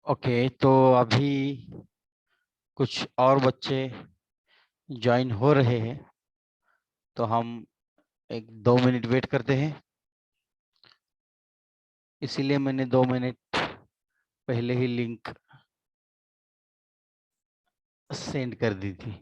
Okay, तो अभी कुछ और बच्चे ज्वाइन हो रहे हैं, तो हम 1-2 मिनट वेट करते हैं। इसीलिए मैंने 2 मिनट पहले ही लिंक सेंड कर दी थी।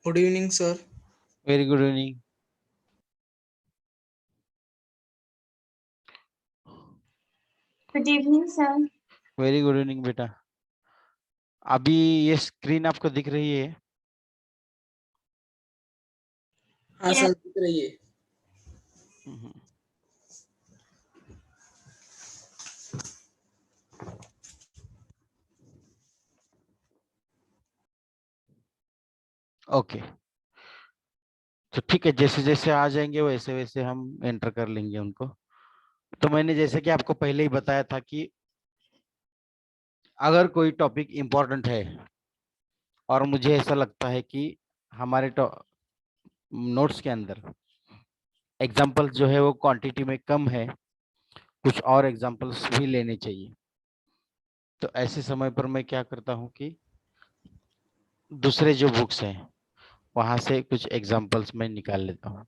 Good evening, sir. Very good evening. Good evening, sir. Very good evening बेटा। अभी ये स्क्रीन आपको दिख रही है? हाँ Yes. सर, दिख रही है। हम्म। ओके, तो ठीक है, जैसे जैसे आ जाएंगे वैसे वैसे हम एंटर कर लेंगे उनको। तो मैंने जैसे कि आपको पहले ही बताया था कि अगर कोई टॉपिक इम्पोर्टेंट है और मुझे ऐसा लगता है कि हमारे नोट्स के अंदर एग्जाम्पल जो है वो क्वांटिटी में कम है, कुछ और एग्जाम्पल्स भी लेने चाहिए, तो ऐसे समय पर मैं क्या करता हूँ कि दूसरे जो बुक्स हैं वहां से कुछ एग्जाम्पल्स मैं निकाल लेता हूँ।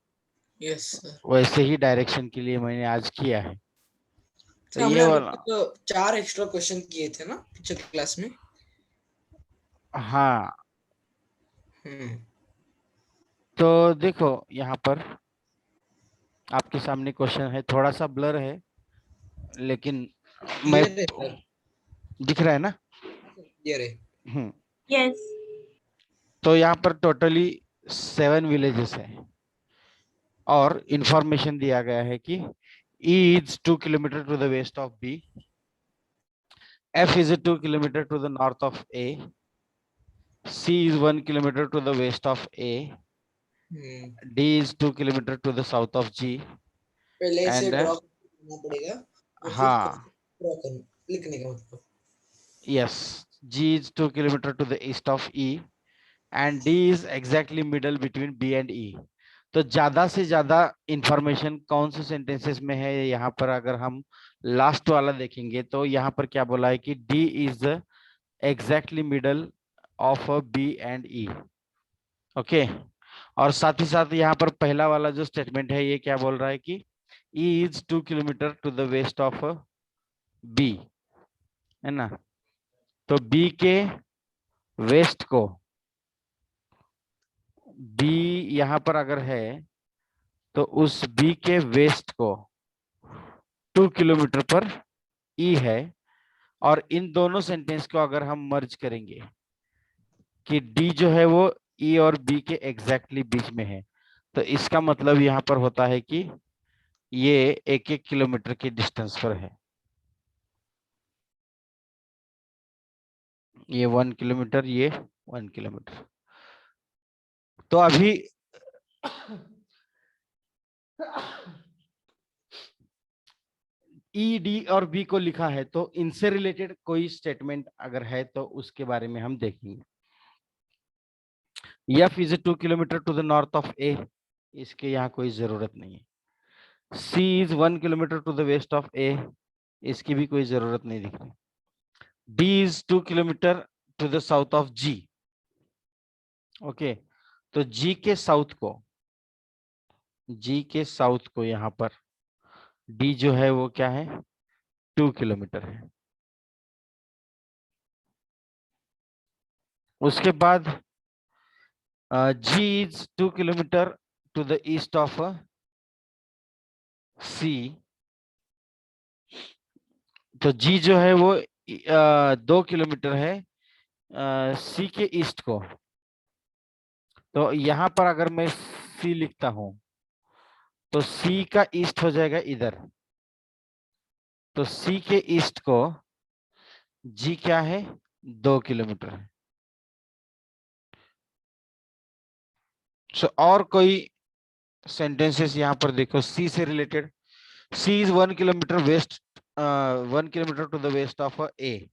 Yes sir. वैसे ही डायरेक्शन के लिए मैंने आज किया है। तो सर, हमने ये अभी वाला, तक 4 एक्स्ट्रा क्वेश्चन किए थे ना पिछले क्लास में। हाँ, हम्म। तो देखो यहाँ पर आपके सामने क्वेश्चन है, थोड़ा सा ब्लर है लेकिन मैं, क्लियर है सर? दिख रहा है ना? क्लियर है। हम्म। Yes. तो यहाँ पर टोटली 7 विलेजेस है और इंफॉर्मेशन दिया गया है कि E is 2 kilometer to the west of B, F is 2 kilometer to the north of A, C is 1 kilometer to the west of A, hmm. D is 2 kilometer to the south of G, पहले ऐसे and draw करना पड़ेगा और फिर हाँ, draw करना, लिखने का मतलब। yes, G is 2 kilometer to the east of E, and D is exactly middle between B and E. तो ज्यादा से ज्यादा इंफॉर्मेशन कौन से सेंटेंसेस में है यहाँ पर? अगर हम लास्ट वाला देखेंगे तो यहाँ पर क्या बोला है कि D is exactly middle of B and E. Okay, और साथ ही साथ यहाँ पर पहला वाला जो स्टेटमेंट है ये क्या बोल रहा है कि E is 2 kilometre to the west of B, है ना? तो बी के वेस्ट को, बी यहाँ पर अगर है तो उस बी के वेस्ट को 2 किलोमीटर पर ई है, और इन दोनों सेंटेंस को अगर हम मर्ज करेंगे कि डी जो है वो ई और बी के एग्जैक्टली बीच में है, तो इसका मतलब यहाँ पर होता है कि ये 1-1 किलोमीटर की डिस्टेंस पर है। ये 1 किलोमीटर, ये 1 किलोमीटर। तो अभी ई डी और बी को लिखा है, तो इनसे रिलेटेड कोई स्टेटमेंट अगर है तो उसके बारे में हम देखेंगे। F is 2 kilometre to the north of A, इसके यहाँ कोई जरूरत नहीं है। C is 1 kilometre to the west of A, इसकी भी कोई जरूरत नहीं दिख रही। D is 2 kilometre to the south of G. Okay, तो जी के साउथ को यहाँ पर डी जो है वो क्या है, 2 किलोमीटर है। उसके बाद G is 2 kilometre to the east of C. तो जी जो है वो 2 किलोमीटर है सी के ईस्ट को। तो यहाँ पर अगर मैं सी लिखता हूं तो सी का ईस्ट हो जाएगा इधर। तो सी के ईस्ट को जी क्या है, 2 किलोमीटर है। और कोई सेंटेंसेस यहाँ पर देखो सी से related. C is 1 kilometre west, 1 kilometre to the west of A.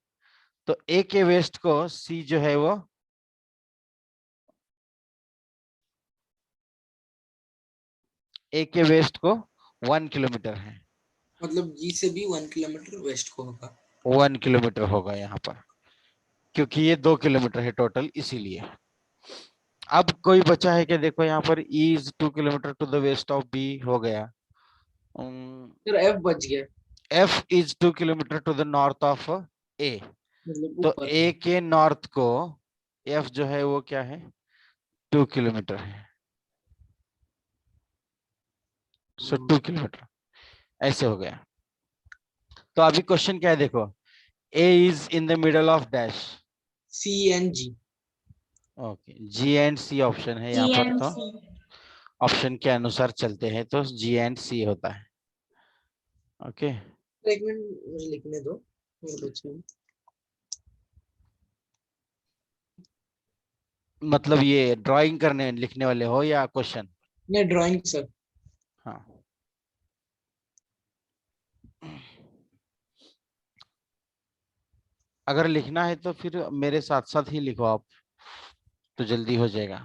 तो ए के वेस्ट को सी जो है वो ए के वेस्ट को 1 किलोमीटर है। मतलब जी से भी 1 किलोमीटर वेस्ट को होगा। 1 किलोमीटर होगा यहाँ पर, क्योंकि ये 2 किलोमीटर है टोटल, इसीलिए। अब कोई बचा है कि देखो यहाँ पर E is 2 kilometre to the west of B हो गया। फिर एफ बच गया, F is 2 kilometre to the north of A. मतलब तो ऊपर। ए के नॉर्थ को F जो है वो क्या है, 2 किलोमीटर है। सो 2 किलोमीटर ऐसे हो गया। तो अभी क्वेश्चन क्या है देखो, A is in the middle of dash. C and G. Okay, G and C option है यहाँ G पर, and तो C. ऑप्शन के अनुसार चलते हैं तो जी एंड सी होता है। ओके, एक मिनट मुझे लिखने दो, मेरे बच्चे हैं। मतलब ये ड्राइंग करने लिखने वाले हो या क्वेश्चन? नहीं, ड्राइंग सर। हाँ, अगर लिखना है तो फिर मेरे साथ साथ ही लिखो आप, तो जल्दी हो जाएगा।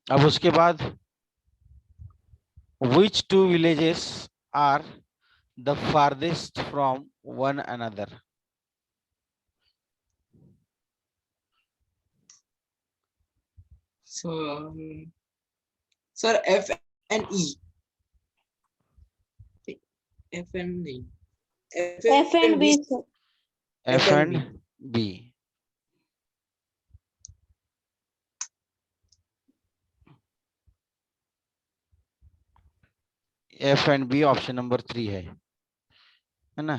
अब उसके बाद which two villages are the farthest from one another? Sir F and E, F and नहीं, F and B, sir. F and B. F and B option number 3 है ना?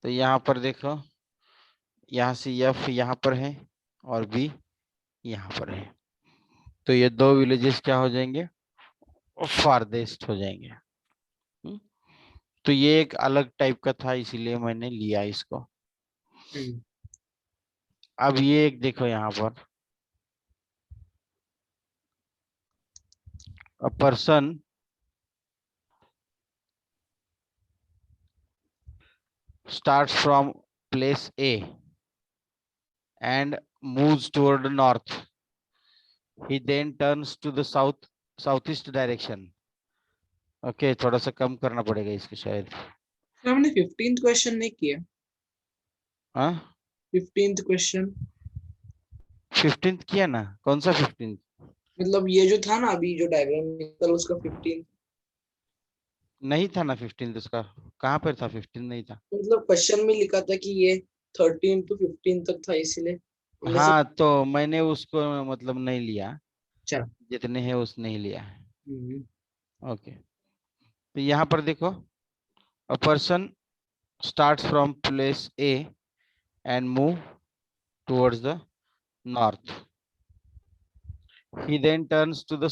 तो यहाँ पर देखो, यहाँ से F यहाँ पर है और B यहाँ पर है। तो ये दो विलेजेस क्या हो जाएंगे, फारदेस्ट हो जाएंगे। तो ये एक अलग टाइप का था, इसीलिए मैंने लिया इसको। अब ये एक देखो यहाँ पर, a person starts from place A and moves toward the north. He then turns to the southeast direction. Okay, थोड़ा सा कम करना पड़ेगा इसको शायद। सर हमने 15th क्वेश्चन नहीं किया। हाँ, 15th क्वेश्चन 15th किया ना? कौन सा 15th? मतलब ये जो था ना अभी जो डायग्राम निकल उसका 15th। नहीं था ना 15th उसका, कहाँ पर था 15th? नहीं था। मतलब क्वेश्चन में लिखा था कि ये 13 to 15 तक था, इसीलिए हमने सिर्फ। हाँ, तो मैंने उसको मतलब नहीं लिया, अच्छा। जितने हैं उसने ही लिया है। हम्म, ओके, तो यहाँ पर देखो, a person starts from place A and move towards the north. He then turns to the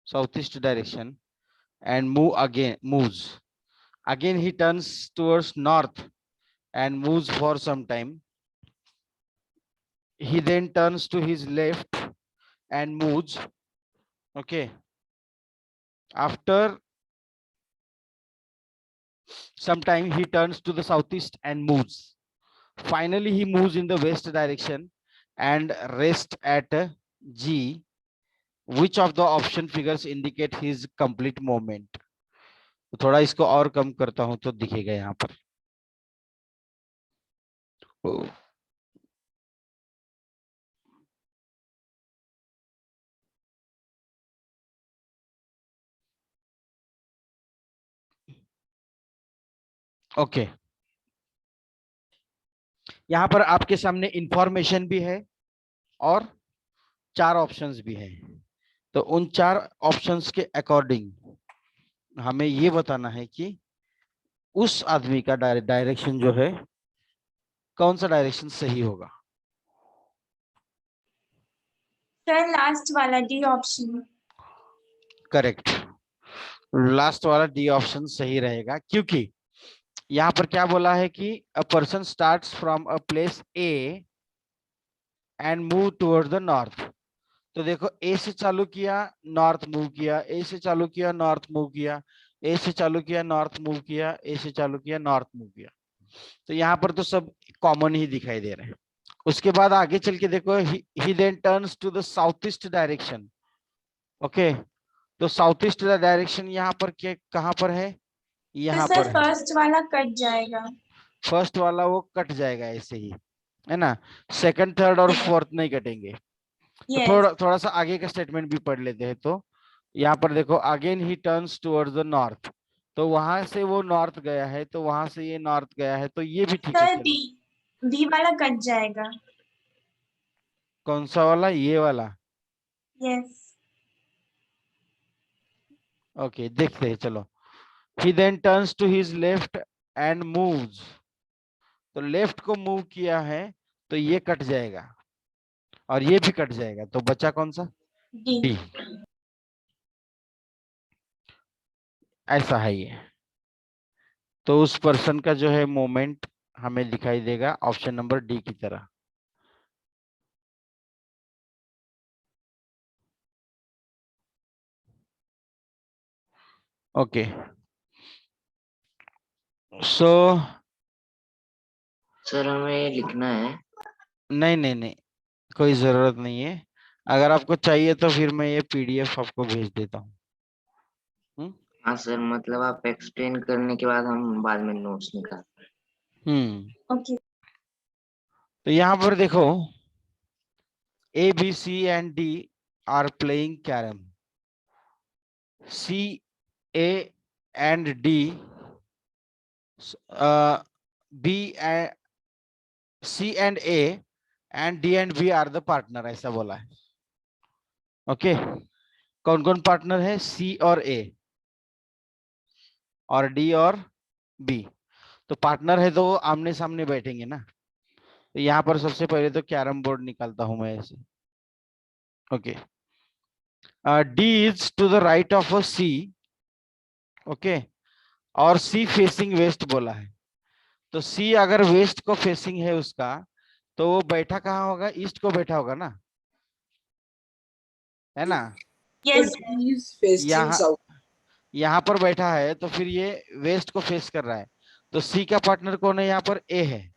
southeast direction and moves. Again he turns towards north and moves for some time. He then turns to his left and moves. Okay. After some time he turns to the southeast and moves. Finally he moves in the west direction and rests at G. Which of the option figures indicate his complete movement? तो थोड़ा इसको और कम करता हूं तो दिखेगा यहाँ पर। ओके, यहाँ पर आपके सामने इंफॉर्मेशन भी है और 4 ऑप्शंस भी है। तो उन 4 ऑप्शंस के अकॉर्डिंग हमें ये बताना है कि उस आदमी का डायरेक्शन जो है, कौन सा डायरेक्शन सही होगा। सर लास्ट वाला डी ऑप्शन। करेक्ट, लास्ट वाला डी ऑप्शन सही रहेगा, क्योंकि यहाँ पर क्या बोला है कि a person starts from a place A and move toward the north. तो देखो, ए से चालू किया, नॉर्थ मूव किया, ए से चालू किया, नॉर्थ मूव किया, ए से चालू किया, नॉर्थ मूव किया, ए से चालू किया, नॉर्थ मूव किया। तो यहाँ पर तो सब कॉमन ही दिखाई दे रहे हैं। उसके बाद आगे चल के देखो, he then turns to the south east direction. Okay, तो साउथ ईस्ट डायरेक्शन यहाँ पर के कहाँ पर है, तो यहाँ सर पर है। फर्स्ट वाला कट जाएगा। फर्स्ट वाला वो कट जाएगा ऐसे ही, है ना। सेकंड, थर्ड और फोर्थ नहीं कटेंगे। तो यस। थोड़ा सा आगे का स्टेटमेंट भी पढ़ लेते हैं। तो यहाँ पर देखो, again he turns towards the north. तो वहां से वो नॉर्थ गया है, तो वहां से ये नॉर्थ गया है, तो ये भी ठीक है। सर चलो, डी वाला कट जाएगा। कौन सा वाला, ये वाला। यस। ओके, देखते हैं, चलो। He then turns to his left and moves. तो लेफ्ट को मूव किया है, तो ये कट जाएगा और ये भी कट जाएगा, तो बचा कौन सा, डी। डी। ऐसा है ये। तो उस पर्सन का जो है मोमेंट हमें दिखाई देगा ऑप्शन नंबर डी की तरह। ओके, सो सर हमें लिखना है। नहीं नहीं नहीं, कोई जरूरत नहीं है। अगर आपको चाहिए तो फिर मैं ये पीडीएफ आपको भेज देता हूँ। हाँ सर, मतलब आप एक्सप्लेन करने के बाद हम बाद में नोट्स निकाल। ओके। तो यहाँ पर देखो, A B C and D are playing carrom. C, A and D, B, C and A and D and B are the partner, ऐसा बोला है। ओके, कौन कौन पार्टनर है, सी और ए और डी और बी। तो पार्टनर है तो वो आमने सामने बैठेंगे ना। तो यहाँ पर सबसे पहले तो कैरम बोर्ड निकालता हूं मैं ऐसे। Okay, D is to the right of a C. Okay, और सी फेसिंग वेस्ट बोला है। तो सी अगर वेस्ट को फेसिंग है उसका, तो वो बैठा कहाँ होगा, ईस्ट को बैठा होगा ना, है ना। यस। He is facing यहाँ south. यहाँ पर बैठा है, तो फिर ये वेस्ट को फेस कर रहा है। तो सी का पार्टनर कौन है, यहाँ पर ए है।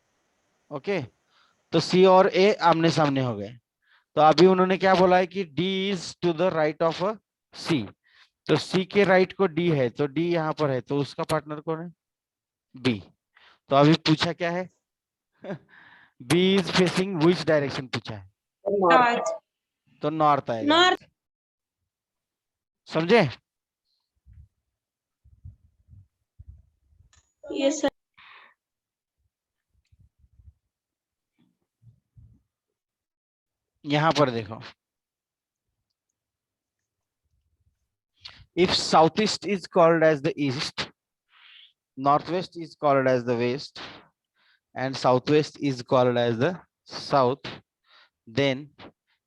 ओके, तो सी और ए आमने सामने हो गए। तो अभी उन्होंने क्या बोला है कि D is to the right of C. तो सी के राइट को डी है, तो डी यहाँ पर है, तो उसका पार्टनर कौन है, बी। तो अभी पूछा क्या है, B is facing which direction पूछा है, नॉर्थ। तो नॉर्थ आएगा। नॉर्थ। समझे। Yes sir. यहाँ पर देखो, if southeast is called as the east, northwest is called as the west, and southwest is called as the south, then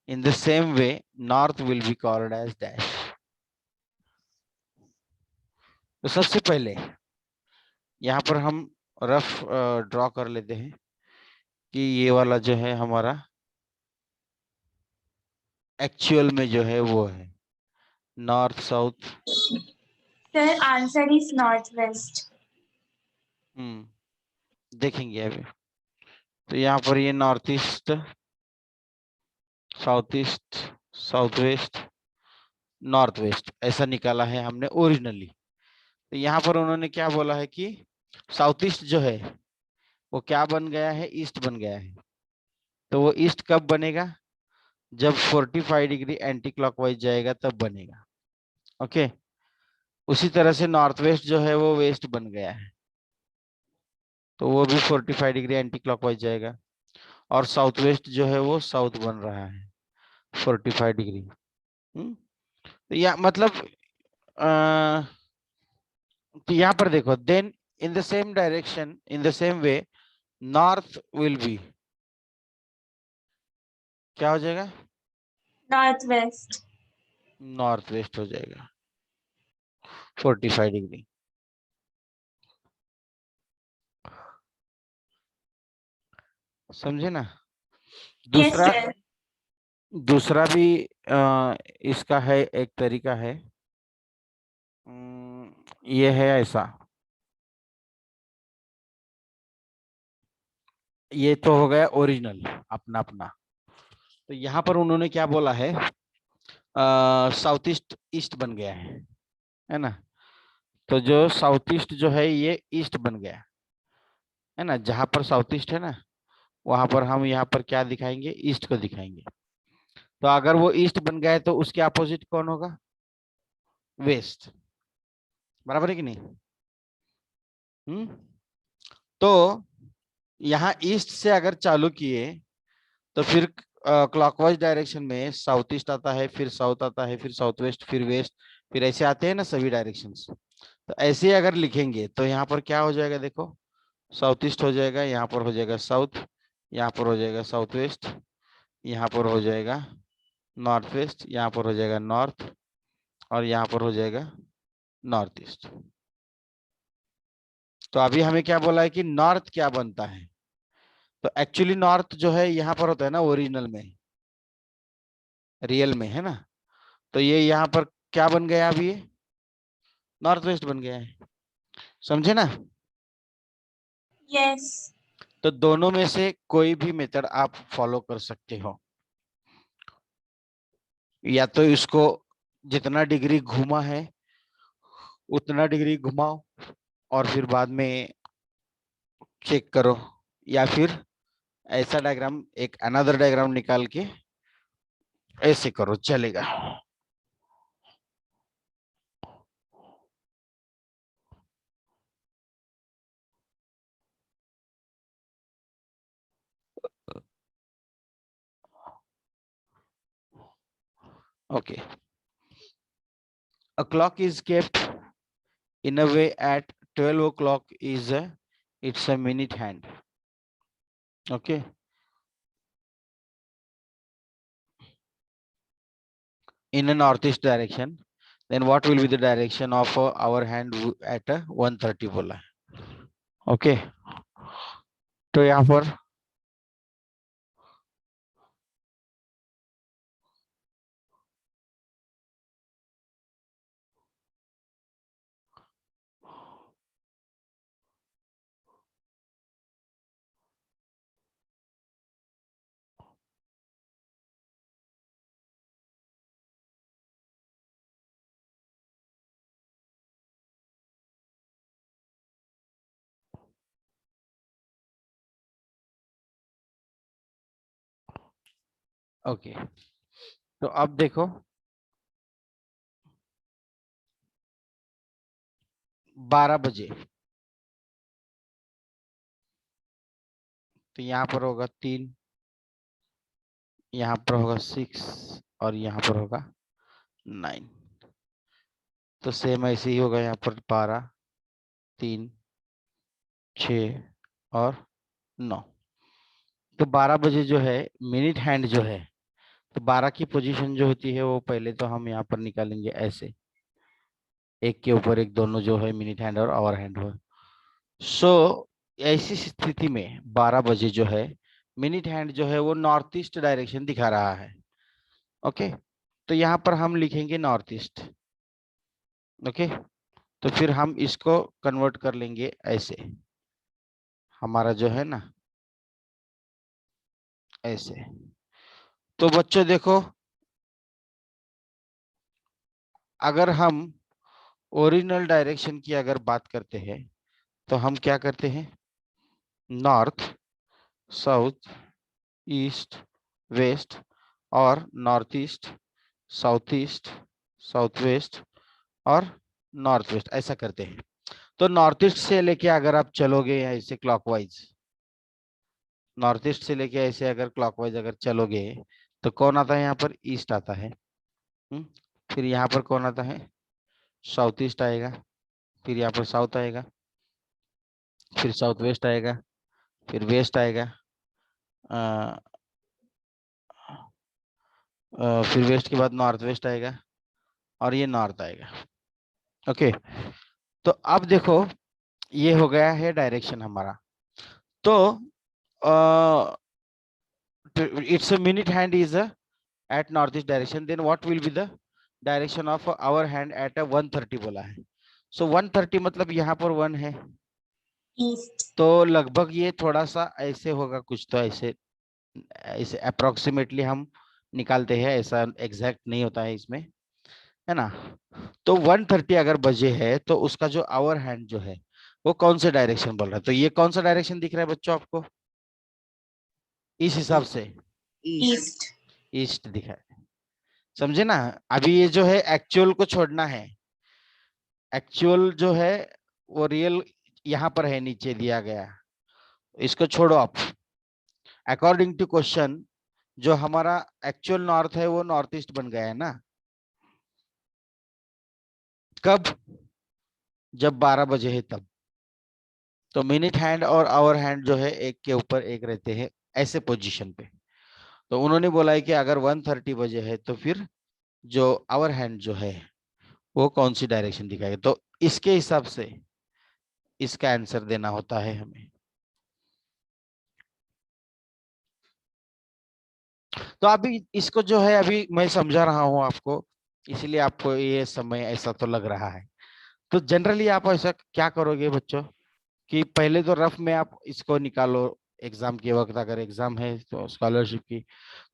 in the same way north will be called as dash. तो सबसे पहले यहाँ पर हम rough draw कर लेते हैं कि ये वाला जो है हमारा एक्चुअल में जो है वो है north south. Sir answer is north west. देखेंगे अभी। तो यहाँ पर ये north east, south east, south west, north waste ऐसा निकाला है हमने ओरिजिनली। तो यहाँ पर उन्होंने क्या बोला है कि साउथ ईस्ट जो है वो क्या बन गया है, ईस्ट बन गया है। तो वो ईस्ट कब बनेगा, जब 45 डिग्री एंटी क्लॉकवाइज जाएगा तब बनेगा। ओके, उसी तरह से नॉर्थ वेस्ट जो है वो वेस्ट बन गया है। तो वो भी 45 डिग्री एंटी क्लॉकवाइज जाएगा, और साउथ वेस्ट जो है वो साउथ बन रहा है 45 डिग्री। तो या मतलब तो यहाँ पर देखो, then in the same direction, in the same way north will be, क्या हो जाएगा? Northwest. नॉर्थ वेस्ट हो जाएगा 45 डिग्री। समझे ना? Yes, दूसरा sir. दूसरा भी इसका है, एक तरीका है। ये है ऐसा, ये तो हो गया ओरिजिनल अपना अपना। तो यहाँ पर उन्होंने क्या बोला है, साउथ ईस्ट ईस्ट बन गया है ना? तो जो साउथ ईस्ट जो है ये ईस्ट बन गया है ना? जहां पर साउथ ईस्ट है ना, वहां पर हम यहाँ पर क्या दिखाएंगे? ईस्ट को दिखाएंगे। तो अगर वो ईस्ट बन गया है तो उसके अपोजिट कौन होगा? वेस्ट। बराबर है कि नहीं? तो यहाँ ईस्ट से अगर चालू किए तो फिर क्लॉकवाइज डायरेक्शन में साउथ ईस्ट आता है, फिर साउथ आता है, फिर साउथ वेस्ट, फिर वेस्ट, फिर ऐसे आते हैं ना सभी डायरेक्शंस। तो ऐसे ही अगर लिखेंगे तो यहाँ पर क्या हो जाएगा? देखो, साउथ ईस्ट हो जाएगा, यहाँ पर हो जाएगा साउथ, यहाँ पर हो जाएगा साउथ वेस्ट, यहाँ पर हो जाएगा नॉर्थ वेस्ट, यहाँ पर हो जाएगा नॉर्थ, और यहाँ पर हो जाएगा नॉर्थ ईस्ट। तो अभी हमें क्या बोला है कि नॉर्थ क्या बनता है? तो एक्चुअली नॉर्थ जो है यहाँ पर होता है ना ओरिजिनल में, रियल में, है ना? तो ये यहाँ पर क्या बन गया? अभी ये नॉर्थ वेस्ट बन गया है। समझे ना? Yes. तो दोनों में से कोई भी मेथड आप फॉलो कर सकते हो, या तो इसको जितना डिग्री घुमा है उतना डिग्री घुमाओ और फिर बाद में चेक करो, या फिर ऐसा डायग्राम, एक अनदर डायग्राम निकाल के ऐसे करो, चलेगा। Okay, a clock is kept in a way at 12 o'clock is it's a minute hand. Okay, in a northeast direction, then what will be the direction of our hand at 1:30 बोला है? Okay, तो यहाँ पर okay, तो अब देखो 12 बजे, तो यहाँ पर होगा 3, यहाँ पर होगा 6, और यहाँ पर होगा 9। तो सेम ऐसे ही होगा, यहाँ पर 12, 3, 6 और 9। तो 12 बजे जो है मिनट हैंड जो है, तो 12 की पोजीशन जो होती है वो पहले तो हम यहाँ पर निकालेंगे ऐसे, एक के ऊपर एक, दोनों जो है मिनट हैंड और आवर हैंड हो। सो ऐसी स्थिति में 12 बजे जो है मिनट हैंड जो है वो नॉर्थ ईस्ट डायरेक्शन दिखा रहा है। ओके, तो यहाँ पर हम लिखेंगे नॉर्थ ईस्ट। ओके, तो फिर हम इसको कन्वर्ट कर लेंगे ऐसे, हमारा जो है ना ऐसे। तो बच्चों देखो, अगर हम ओरिजिनल डायरेक्शन की अगर बात करते हैं तो हम क्या करते हैं? नॉर्थ, साउथ, ईस्ट, वेस्ट, और नॉर्थ ईस्ट, साउथ वेस्ट और नॉर्थ वेस्ट, ऐसा करते हैं। तो नॉर्थ ईस्ट से लेके अगर आप चलोगे ऐसे क्लॉकवाइज, नॉर्थ ईस्ट से लेके ऐसे अगर क्लॉकवाइज अगर चलोगे तो कौन आता है यहाँ पर? ईस्ट आता है। फिर यहाँ पर कौन आता है? साउथ ईस्ट आएगा। फिर यहाँ पर साउथ आएगा, फिर साउथ वेस्ट आएगा, फिर वेस्ट आएगा, फिर वेस्ट के बाद नॉर्थ वेस्ट आएगा और ये नॉर्थ आएगा। ओके, तो अब देखो ये हो गया है डायरेक्शन हमारा। तो it's minute hand is at northeast direction, then what will be the direction of our hand at a 130 बोला है। so 130 मतलब यहाँ पर 1 है, East. तो लगभग ये थोड़ा सा ऐसे होगा कुछ, तो ऐसे ऐसे अप्रोक्सीमेटली हम निकालते हैं, ऐसा एग्जैक्ट नहीं होता है इसमें, है ना। तो 130 अगर बजे है तो उसका जो आवर हैंड जो है वो कौन से डायरेक्शन बोल रहा है? तो ये कौन सा डायरेक्शन दिख रहा है बच्चों आपको इस हिसाब से? East. ईस्ट दिखा है, समझे ना। अभी ये जो है एक्चुअल को छोड़ना है, एक्चुअल जो है वो रियल यहाँ पर है, नीचे दिया गया, इसको छोड़ो आप। अकॉर्डिंग टू क्वेश्चन जो हमारा एक्चुअल नॉर्थ है वो नॉर्थ ईस्ट बन गया है ना। कब? जब 12 बजे है तब। तो मिनट हैंड और आवर हैंड जो है एक के ऊपर एक रहते हैं ऐसे पोजीशन पे। तो उन्होंने बोला है कि अगर 1:30 बजे है तो फिर जो आवर हैंड जो है वो कौन सी डायरेक्शन दिखाएगा, तो इसके हिसाब से इसका आंसर देना होता है हमें। तो अभी इसको जो है अभी मैं समझा रहा हूं आपको, इसलिए आपको ये समय ऐसा तो लग रहा है। तो जनरली आप ऐसा क्या करोगे बच्चों कि पहले तो रफ में आप इसको निकालो, एग्जाम के वक्त अगर एग्जाम है तो स्कॉलरशिप की,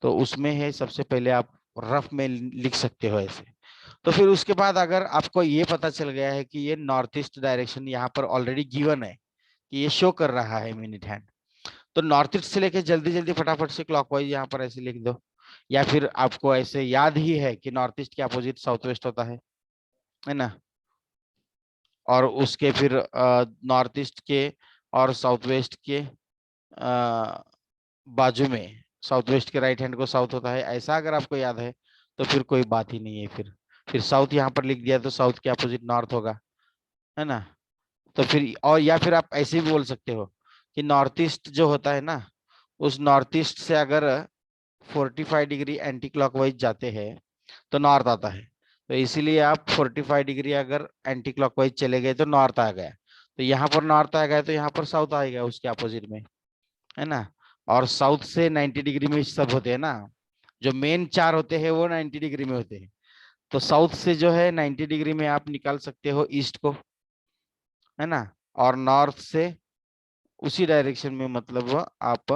तो उसमें है सबसे पहले आप रफ में लिख सकते हो ऐसे। तो फिर उसके बाद अगर आपको ये पता चल गया है कि ये नॉर्थ ईस्ट डायरेक्शन यहाँ पर ऑलरेडी गिवन है कि ये शो कर रहा है मिनट हैंड, तो नॉर्थ ईस्ट से लेके जल्दी जल्दी फटाफट से क्लॉकवाइज यहाँ पर ऐसे लिख दो। या फिर आपको ऐसे याद ही है कि नॉर्थ ईस्ट के अपोजिट साउथ वेस्ट होता है ना। और उसके फिर नॉर्थ ईस्ट के और साउथ वेस्ट के बाजू में साउथ वेस्ट के राइट हैंड को साउथ होता है, ऐसा अगर आपको याद है तो फिर कोई बात ही नहीं है। फिर साउथ यहाँ पर लिख दिया तो साउथ के अपोजिट नॉर्थ होगा, है ना। तो फिर और या फिर आप ऐसे भी बोल सकते हो कि नॉर्थ ईस्ट जो होता है ना, उस नॉर्थ ईस्ट से अगर 45 डिग्री एंटी क्लॉकवाइज जाते हैं तो नॉर्थ आता है। तो इसीलिए आप 45 डिग्री अगर एंटी क्लॉकवाइज चले गए तो नॉर्थ आ गया, तो यहाँ पर नॉर्थ आ गया तो यहाँ पर साउथ आएगा उसके अपोजिट में, है ना। और साउथ से 90 डिग्री में सब होते हैं ना, जो मेन चार होते हैं वो 90 डिग्री में होते हैं। तो साउथ से जो है 90 डिग्री में आप निकाल सकते हो ईस्ट को, है ना। और नॉर्थ से उसी डायरेक्शन में मतलब आप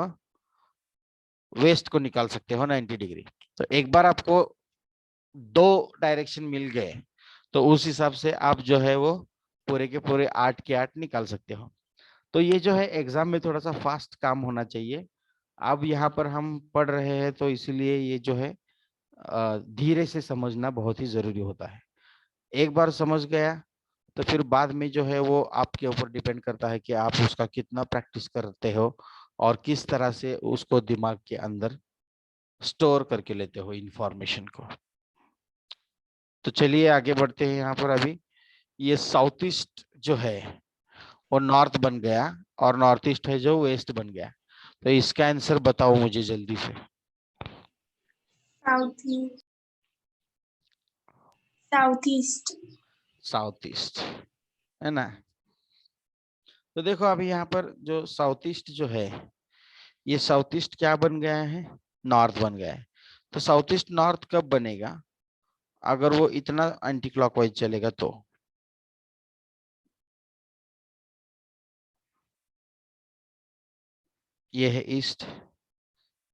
वेस्ट को निकाल सकते हो 90 डिग्री। तो एक बार आपको दो डायरेक्शन मिल गए तो उस हिसाब से आप जो है वो पूरे के पूरे 8 के 8 निकाल सकते हो। तो ये जो है एग्जाम में थोड़ा सा फास्ट काम होना चाहिए। अब यहाँ पर हम पढ़ रहे हैं तो इसलिए ये जो है धीरे से समझना बहुत ही जरूरी होता है। एक बार समझ गया तो फिर बाद में जो है वो आपके ऊपर डिपेंड करता है कि आप उसका कितना प्रैक्टिस करते हो और किस तरह से उसको दिमाग के अंदर स्टोर करके लेते हो इंफॉर्मेशन को। तो चलिए आगे बढ़ते हैं। यहाँ पर अभी ये साउथ ईस्ट जो है वो नॉर्थ बन गया और नॉर्थ ईस्ट है जो वेस्ट बन गया। तो इसका आंसर बताओ मुझे जल्दी से। Southeast. Southeast. साउथ ईस्ट, है ना। तो देखो अभी यहाँ पर जो साउथ ईस्ट जो है ये साउथ ईस्ट क्या बन गया है? नॉर्थ बन गया है। तो साउथ ईस्ट नॉर्थ कब बनेगा? अगर वो इतना एंटी क्लॉकवाइज चलेगा तो। ये है ईस्ट,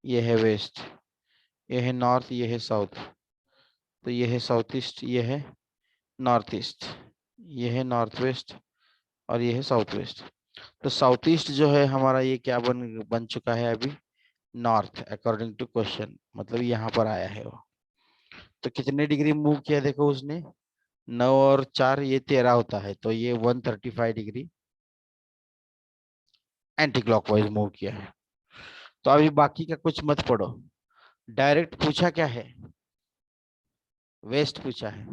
ये है वेस्ट, ये है नॉर्थ, ये है साउथ। तो ये है साउथ ईस्ट, ये है नॉर्थ ईस्ट, ये है नॉर्थ वेस्ट और ये है साउथ वेस्ट। तो साउथ ईस्ट जो है हमारा ये क्या बन चुका है अभी? नॉर्थ, अकॉर्डिंग टू क्वेश्चन, मतलब यहाँ पर आया है वो। तो कितने डिग्री मूव किया देखो उसने? 9 और 4 ये 13 होता है, तो ये 135 डिग्री एंटी क्लॉकवाइज मूव किया है। तो अभी बाकी का कुछ मत पढ़ो, डायरेक्ट पूछा क्या है, वेस्ट पूछा है।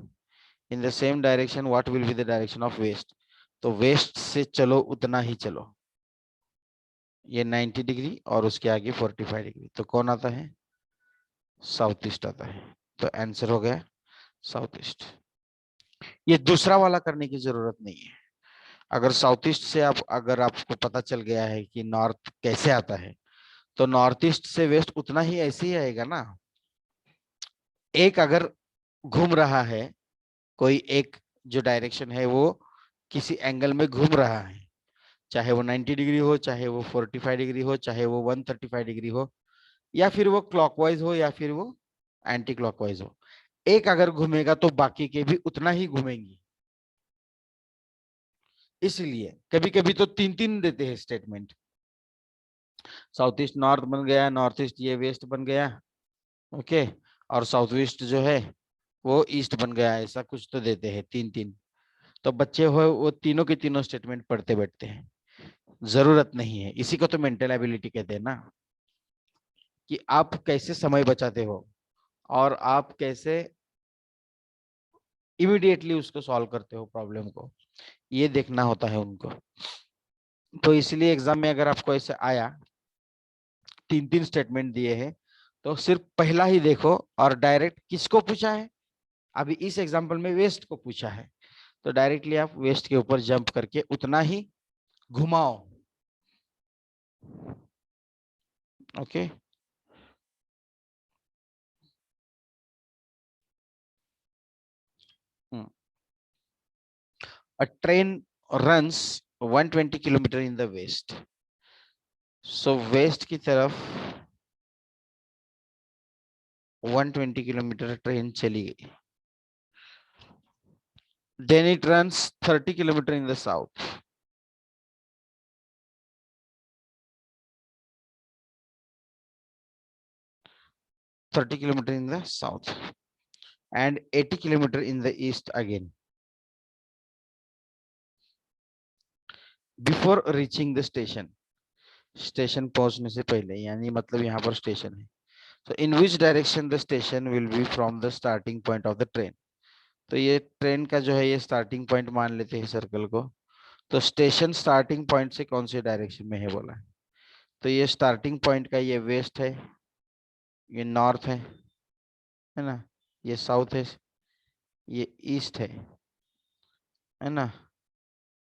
In the same direction what will be the direction of west, तो वेस्ट से चलो उतना ही चलो, ये 90 डिग्री और उसके आगे 45 डिग्री, तो कौन आता है, साउथ ईस्ट आता है। तो आंसर हो गया साउथ ईस्ट। ये दूसरा वाला करने की जरूरत नहीं है। अगर साउथ ईस्ट से अगर आपको पता चल गया है कि नॉर्थ कैसे आता है, तो नॉर्थ ईस्ट से वेस्ट उतना ही ऐसे ही आएगा ना। एक अगर घूम रहा है, कोई एक जो डायरेक्शन है वो किसी एंगल में घूम रहा है, चाहे वो 90 डिग्री हो, चाहे वो 45 डिग्री हो, चाहे वो 135 डिग्री हो, या फिर वो क्लॉकवाइज हो, या फिर वो एंटी क्लॉकवाइज हो, एक अगर घूमेगा तो बाकी के भी उतना ही घूमेंगी। इसलिए कभी कभी तो 3-3 देते हैं स्टेटमेंट, साउथ ईस्ट नॉर्थ बन गया, नॉर्थ ईस्ट ये वेस्ट बन गया, ओके, और साउथ वेस्ट जो है वो ईस्ट बन गया, ऐसा कुछ तो देते हैं 3-3। तो बच्चे हो वो तीनों के तीनों स्टेटमेंट पढ़ते बैठते हैं, जरूरत नहीं है। इसी को तो मेंटल एबिलिटी कहते हैं ना, कि आप कैसे समय बचाते हो और आप कैसे इमीडिएटली उसको सॉल्व करते हो प्रॉब्लम को, ये देखना होता है उनको। तो इसलिए एग्जाम में अगर आपको ऐसे आया 3-3 स्टेटमेंट दिए हैं, तो सिर्फ पहला ही देखो और डायरेक्ट किसको पूछा है, अभी इस एग्जाम्पल में वेस्ट को पूछा है, तो डायरेक्टली आप वेस्ट के ऊपर जंप करके उतना ही घुमाओ, okay. A train runs 120 kilometer in the west, so west की तरफ 120 किलोमीटर ट्रेन चली गई, then it runs 30 kilometer in the south, in the south and 80 kilometer in the east again, before reaching the station, station पहुंचने से पहले, यानी मतलब यहाँ पर स्टेशन है, तो in which direction the station will be from the starting point of the train, तो ये ट्रेन का जो है ये स्टार्टिंग पॉइंट मान लेते हैं सर्कल को, तो स्टेशन स्टार्टिंग पॉइंट से कौन से डायरेक्शन में है बोला है, तो ये स्टार्टिंग पॉइंट का ये वेस्ट है, ये नॉर्थ है ना, ये साउथ है, ये ईस्ट है ना,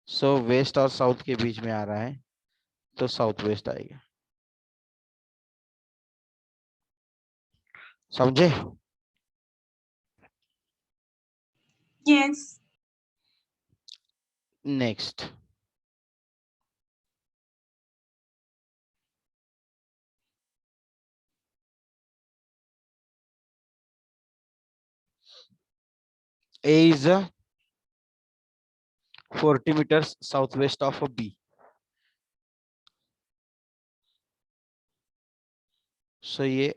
सो वेस्ट और साउथ के बीच में आ रहा है, तो साउथ वेस्ट आएगा, समझे। Yes. Next, A is 40 meters southwest of B, सो ये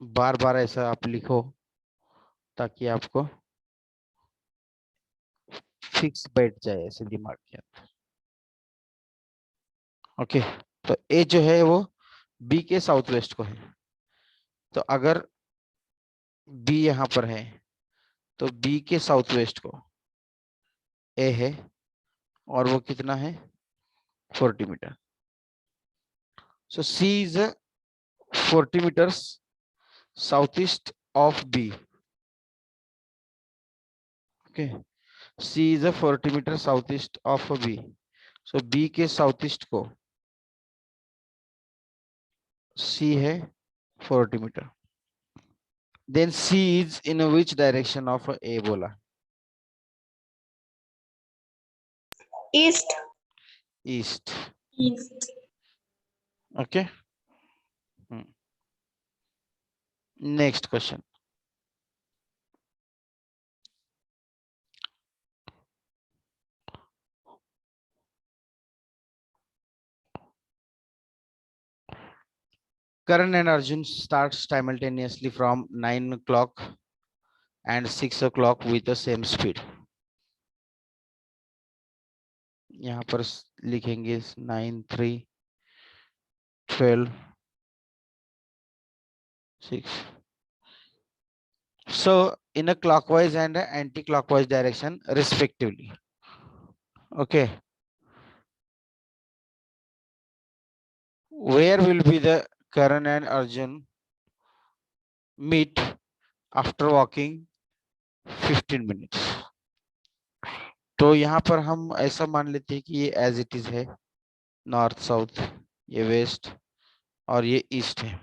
बार बार ऐसा आप लिखो ताकि आपको फिक्स बैठ जाए ऐसे दिमाग के अंदर, ओके। तो ए जो है वो बी के साउथ वेस्ट को है, तो अगर बी यहाँ पर है तो बी के साउथ वेस्ट को ए है, और वो कितना है 40 metre, so C is 40 meters southeast of B, okay, C is a 40 meter southeast of B, so B के साउथ को C है 40 metre, then C is in which direction of A बोला, East. east, East. okay. Next question, Karan and Arjun start simultaneously from 9 o'clock and 6 o'clock with the same speed, यहाँ पर लिखेंगे 9 3 12 6. So in a clockwise and a anti-clockwise direction respectively. Okay. Where will be the Karan and Arjun meet after walking 15 minutes? तो यहाँ पर हम ऐसा मान लेते हैं कि ये एज इट इज है, नॉर्थ साउथ, ये वेस्ट और ये ईस्ट है.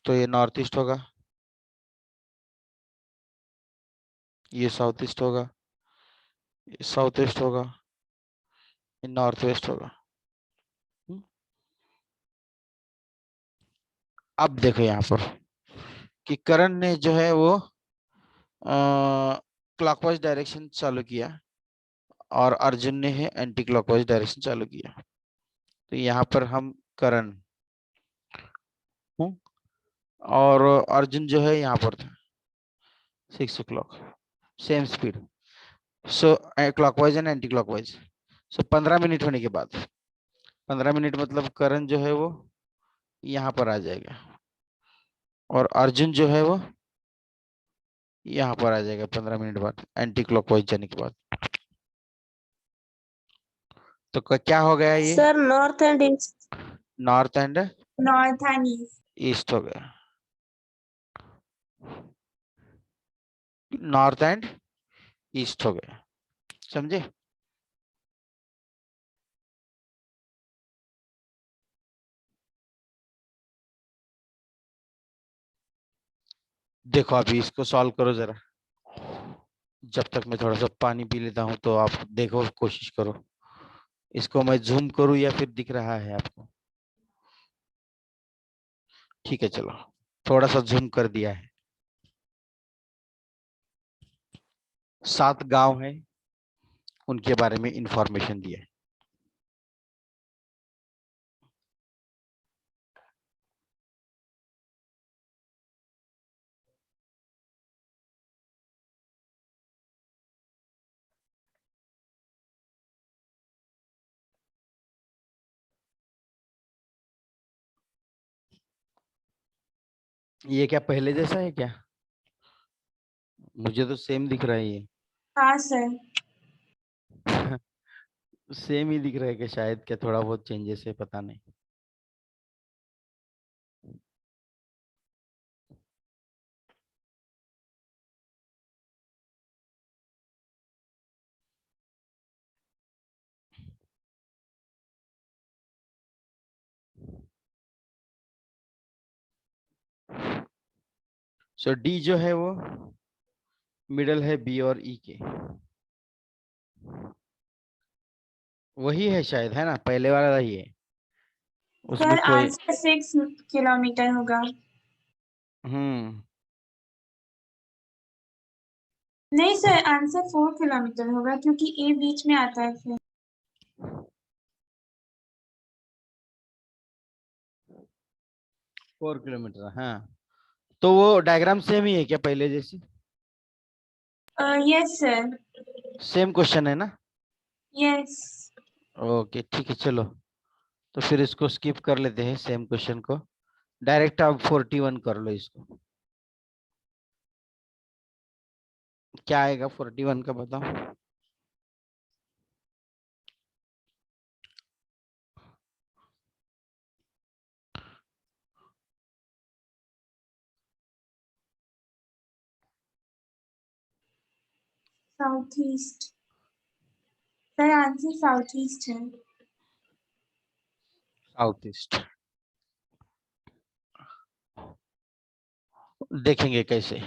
तो ये नॉर्थ ईस्ट होगा, ये साउथ ईस्ट होगा, ये साउथ ईस्ट होगा, ये नॉर्थ वेस्ट होगा. अब देखो यहाँ पर कि करण ने जो है वो क्लॉकवाइज डायरेक्शन चालू किया और अर्जुन ने है एंटी क्लॉकवाइज डायरेक्शन चालू किया. तो यहाँ पर हम करण और अर्जुन जो है यहाँ पर था 6 o'clock, same speed. So clockwise and anti clockwise. So 15 minute होने के बाद, 15 मिनट मतलब करण जो है वो यहाँ पर आ जाएगा और अर्जुन जो है वो यहाँ पर आ जाएगा 15 मिनट बाद एंटी क्लॉकवाइज जाने के बाद. तो क्या हो गया ये? Sir north and east. North and North and east. East हो गया. नॉर्थ एंड ईस्ट हो गया. समझे? देखो अभी इसको सॉल्व करो जरा. जब तक मैं थोड़ा सा पानी पी लेता हूं तो आप देखो, कोशिश करो. इसको मैं जूम करूं या फिर दिख रहा है आपको? ठीक है, चलो थोड़ा सा जूम कर दिया है. 7 गांव हैं, उनके बारे में इंफॉर्मेशन दिया है. ये क्या पहले जैसा है क्या? मुझे तो सेम दिख रहा है ये. हाँ सर. सेम ही दिख रहा है कि शायद क्या थोड़ा बहुत चेंजेस है, पता नहीं. सो डी जो है वो मिडल है बी और ई के. वही है शायद, है ना? पहले वाला ही है, उसमें सर कोई. आंसर 6 किलोमीटर होगा. हम्म. नहीं सर, आंसर 4 किलोमीटर होगा क्योंकि ए बीच में आता है फिर. 4 किलोमीटर, हाँ. तो वो डायग्राम सेम ही है क्या पहले जैसी? Yes sir. सेम क्वेश्चन है ना? यस. ओके ठीक है, चलो तो फिर इसको स्किप कर लेते हैं, सेम क्वेश्चन को. डायरेक्ट आप 41 कर लो इसको. क्या आएगा 41 का बताओ? South east. Sir answer south east है. South east. देखेंगे कैसे.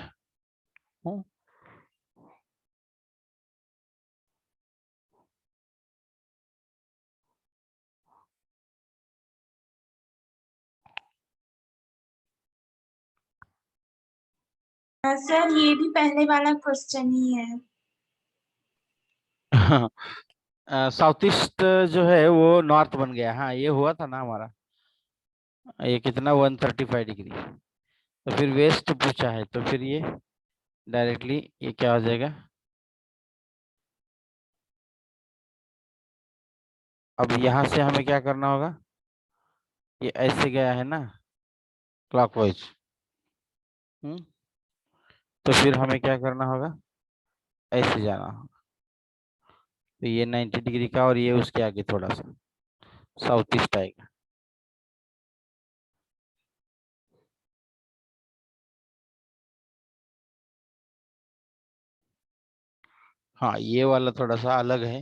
सर ये भी पहले वाला क्वेश्चन ही है. साउथ ईस्ट जो है वो नॉर्थ बन गया. हाँ ये हुआ था ना हमारा. ये कितना 135 डिग्री. तो फिर वेस्ट पूछा है, तो फिर ये डायरेक्टली ये क्या हो जाएगा, अब यहां से हमें क्या करना होगा, ये ऐसे गया है ना क्लॉकवाइज, तो फिर हमें क्या करना होगा, ऐसे जाना होगा। तो ये 90 डिग्री का और ये उसके आगे थोड़ा सा साउथ ईस्ट आएगा। हाँ ये वाला थोड़ा सा अलग है।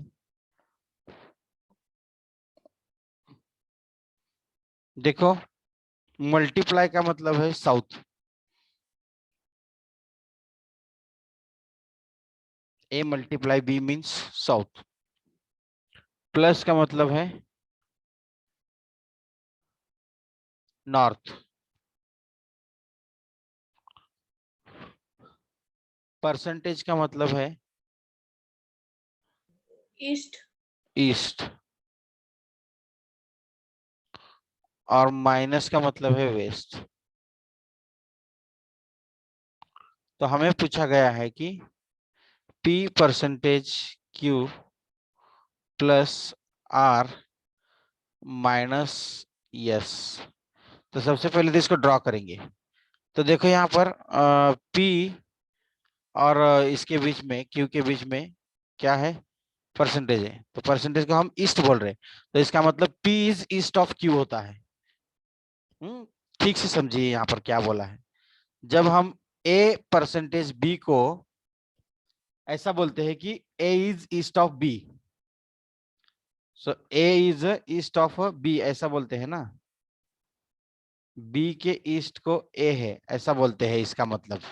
देखो मल्टीप्लाई का मतलब है south, A multiply B means south, plus का मतलब है नॉर्थ, परसेंटेज का मतलब है ईस्ट। ईस्ट, और माइनस का मतलब है वेस्ट। तो हमें पूछा गया है कि P percentage Q plus R minus yes. तो सबसे पहले तो इसको ड्रॉ करेंगे। तो देखो यहाँ पर P और इसके बीच में Q के बीच में क्या है, परसेंटेज है, तो परसेंटेज को हम ईस्ट बोल रहे हैं, तो इसका मतलब P is east of Q होता है। ठीक से समझिए यहाँ पर क्या बोला है। जब हम A परसेंटेज B को ऐसा बोलते हैं कि A is east of B, so A is east of B ऐसा बोलते हैं ना, B के ईस्ट को A है ऐसा बोलते हैं, इसका मतलब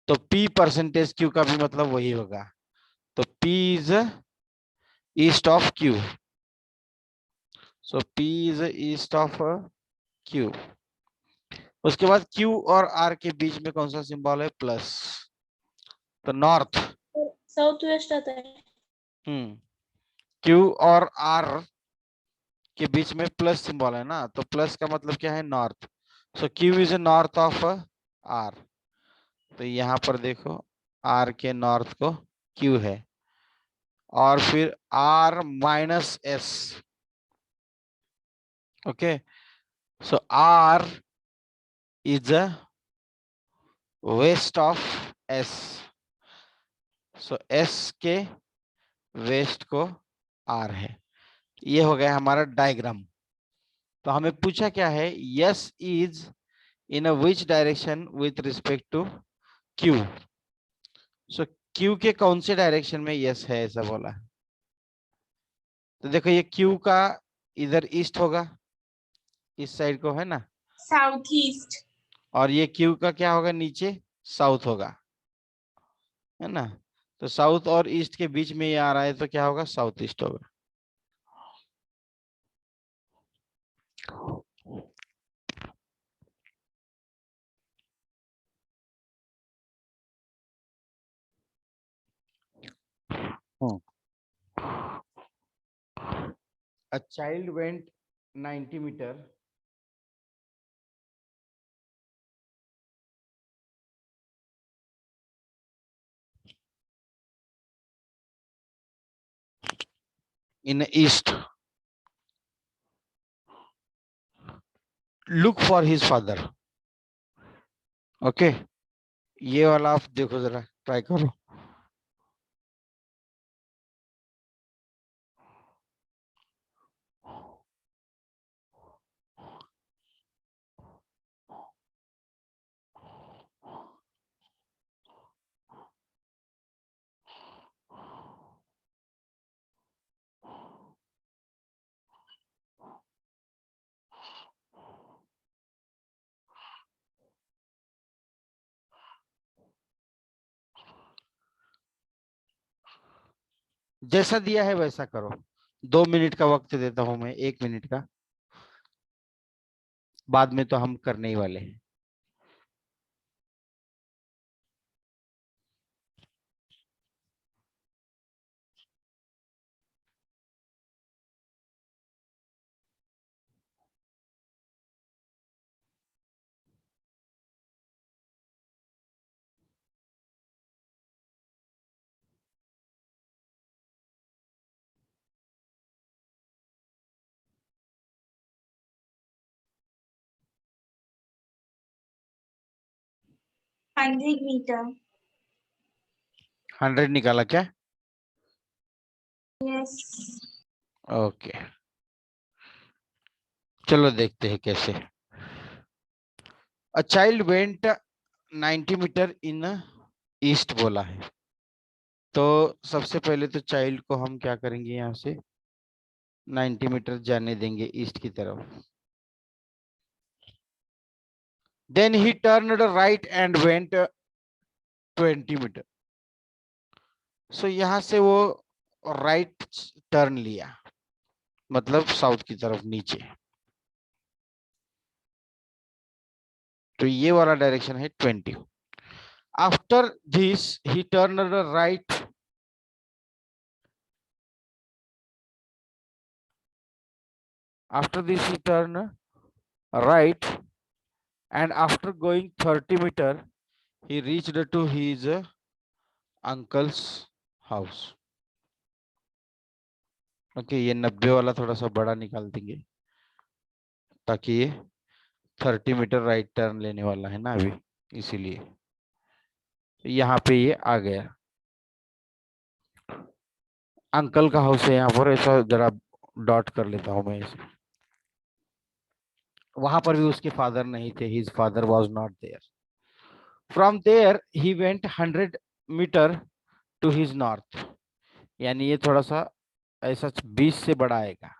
तो P परसेंटेज Q का भी मतलब वही होगा। तो P is east of Q, so P is east of Q। उसके बाद Q और R के बीच में कौन सा सिंबल है, प्लस, तो नॉर्थ। साउथ वेस्ट आता है। Q और R के बीच में प्लस सिंबल है ना, तो प्लस का मतलब क्या है, north. So Q is north of R। तो यहाँ पर देखो R के नॉर्थ को Q है, और फिर R minus S, okay, so R is west of S, सो S के वेस्ट को R है। ये हो गया हमारा डायग्राम। तो हमें पूछा क्या है, S is in which direction with respect to Q। सो Q के कौन से डायरेक्शन में यस है ऐसा बोला है। तो देखो ये Q का इधर ईस्ट होगा, इस साइड को है ना, साउथ ईस्ट। और ये Q का क्या होगा, नीचे साउथ होगा, है ना। तो साउथ और ईस्ट के बीच में ये आ रहा है, तो क्या होगा, साउथ ईस्ट होगा। A child went 90 meter in east, look for his father, okay. ये वाला आप देखो जरा, ट्राई करो। जैसा दिया है वैसा करो। 2 मिनट का वक्त देता हूं मैं, 1 मिनट का, बाद में तो हम करने ही वाले हैं। 100 मीटर। 100 निकाला क्या? यस। ओके, चलो देखते हैं कैसे। A child went 90 metre in east बोला है, तो सबसे पहले तो चाइल्ड को हम क्या करेंगे, यहाँ से 90 मीटर जाने देंगे ईस्ट की तरफ। Then he turned right and went 20 metre. So यहाँ से वो राइट टर्न लिया, मतलब साउथ की तरफ नीचे। तो ये वाला डायरेक्शन है 20। After this he turned right after this he turned right, and after going 30 meter he reached to his uncle's house. Okay, ये 90 वाला थोड़ा सा बड़ा निकाल देंगे, ताकि ये 30 मीटर राइट टर्न लेने वाला है ना अभी, इसीलिए यहाँ पे ये आ गया। अंकल का हाउस है यहाँ पर, ऐसा जरा डॉट कर लेता हूं मैं इसे। वहां पर भी उसके फादर नहीं थे, his father was not there. From there he went 100 metre to his north, यानी ये थोड़ा सा ऐसा 20 से बड़ा आएगा,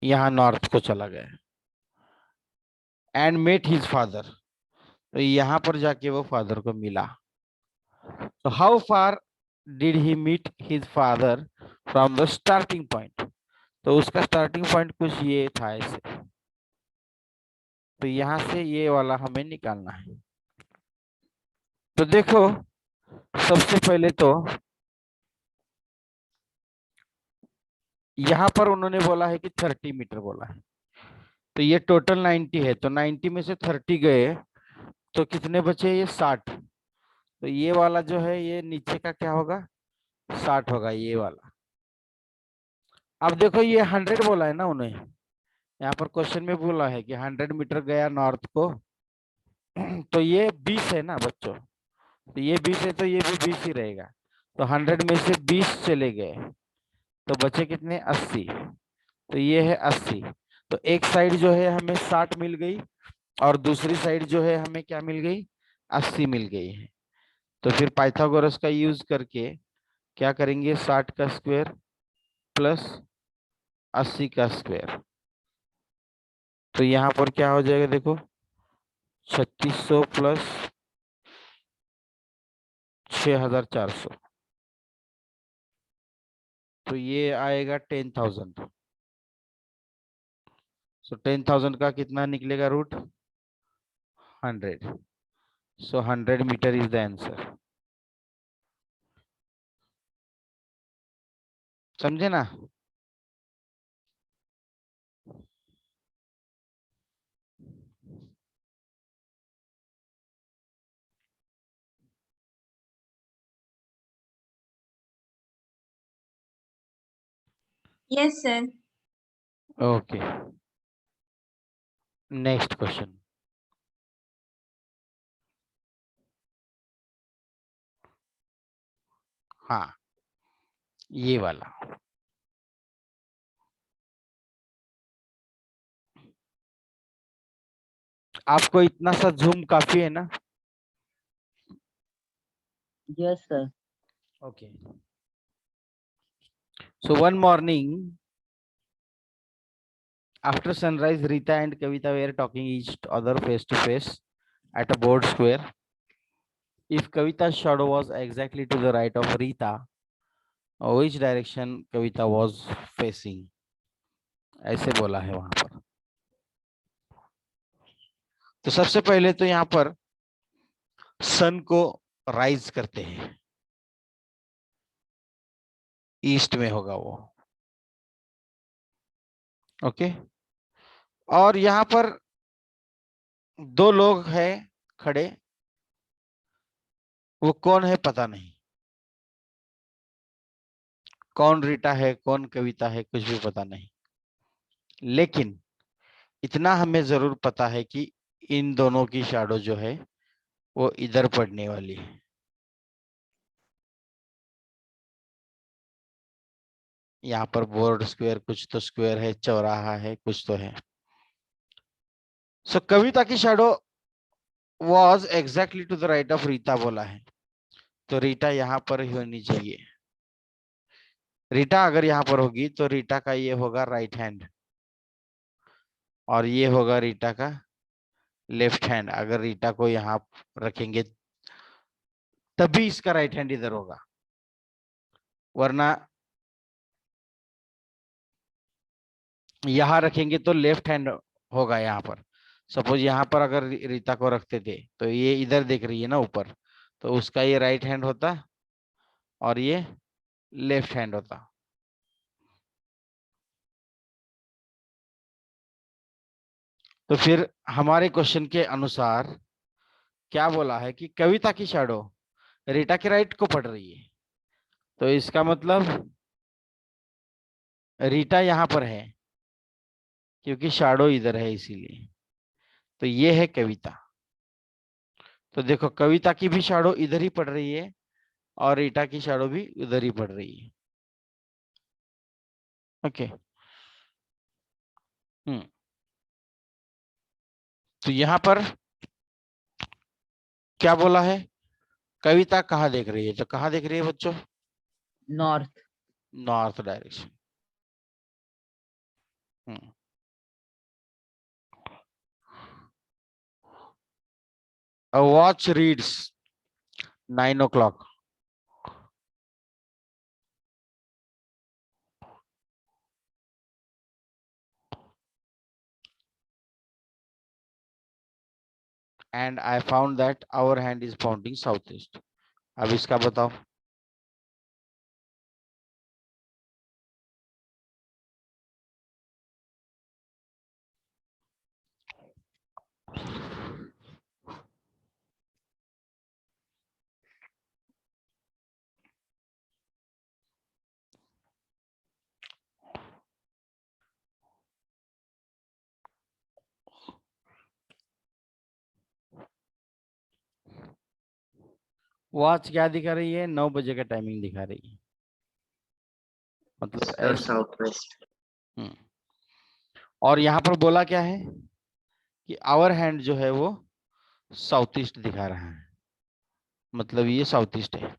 यहाँ नॉर्थ को चला गया। एंड मेट हिज फादर, तो यहाँ पर जाके वो फादर को मिला। तो how far did he meet his father from the starting point, तो उसका स्टार्टिंग पॉइंट कुछ ये था ऐसे। तो यहाँ से ये वाला हमें निकालना है। तो देखो, सबसे पहले तो यहाँ पर उन्होंने बोला है कि 30 मीटर बोला है, तो ये टोटल 90 है, तो 90 में से 30 गए तो कितने बचे, ये 60। तो ये वाला जो है ये नीचे का क्या होगा, 60 होगा ये वाला। अब देखो ये 100 बोला है ना उन्हें, यहाँ पर क्वेश्चन में बोला है कि 100 मीटर गया नॉर्थ को, तो ये 20 है ना बच्चों, तो ये 20 है तो ये भी 20 ही रहेगा। तो 100 में से 20 चले गए तो बचे कितने, 80। तो ये है 80। तो एक साइड जो है हमें 60 मिल गई, और दूसरी साइड जो है हमें क्या मिल गई, 80 मिल गई है। तो फिर पाइथागोरस का यूज करके क्या करेंगे, 60 का स्क्वायर प्लस 80 का स्क्वायर। तो यहाँ पर क्या हो जाएगा, देखो 3600 प्लस 6400, तो ये आएगा 10,000। सो 10,000 का कितना निकलेगा root, 100। So 100 metre is the answer. समझे ना? Yes sir. Okay, next question. हाँ, ये वाला। आपको इतना सा जूम काफी है ना? Yes, sir. Okay. So one morning after sunrise, Rita and Kavita were talking each other face to face at a board square. If Kavita's shadow was exactly to the right of Rita, which direction Kavita was facing? ऐसे बोला है वहां पर। तो सबसे पहले तो यहाँ पर सन को राइज करते हैं, ईस्ट में होगा वो। ओके, और यहाँ पर दो लोग हैं खड़े, वो कौन है पता नहीं, कौन रीटा है कौन कविता है कुछ भी पता नहीं, लेकिन इतना हमें जरूर पता है कि इन दोनों की शैडो जो है वो इधर पड़ने वाली है। यहाँ पर बोर्ड स्क्वायर, कुछ तो स्क्वायर है, चौराहा है, कुछ तो है। सो कविता की shadow was exactly to the right of Rita बोला है, तो रीटा यहाँ पर ही होनी चाहिए। रीटा अगर यहाँ पर होगी तो रीटा का ये होगा राइट हैंड और ये होगा रीटा का लेफ्ट हैंड। अगर रीटा को यहाँ रखेंगे तभी इसका राइट हैंड इधर होगा, वरना यहाँ रखेंगे तो लेफ्ट हैंड होगा। यहाँ पर सपोज यहाँ पर अगर रीता को रखते थे तो ये इधर देख रही है ना ऊपर, तो उसका ये राइट हैंड होता और ये लेफ्ट हैंड होता। तो फिर हमारे क्वेश्चन के अनुसार क्या बोला है कि कविता की शैडो रीटा के राइट को पड़ रही है, तो इसका मतलब रीटा यहाँ पर है क्योंकि शैडो इधर है इसीलिए। तो ये है कविता। तो देखो कविता की भी शैडो इधर ही पड़ रही है और रीटा की शैडो भी उधर ही पड़ रही है। ओके। तो यहाँ पर क्या बोला है, कविता कहाँ देख रही है, तो कहाँ देख रही है बच्चों, north. North direction. A watch reads 9 o'clock. And I found that our hand is pointing southeast. अब इसका बताओ। वॉच क्या दिखा रही है, 9 बजे का टाइमिंग दिखा रही है, मतलब सर ऐसे। South west. और यहाँ पर बोला क्या है कि आवर हैंड जो है वो साउथ ईस्ट दिखा रहा है, मतलब ये साउथ ईस्ट है।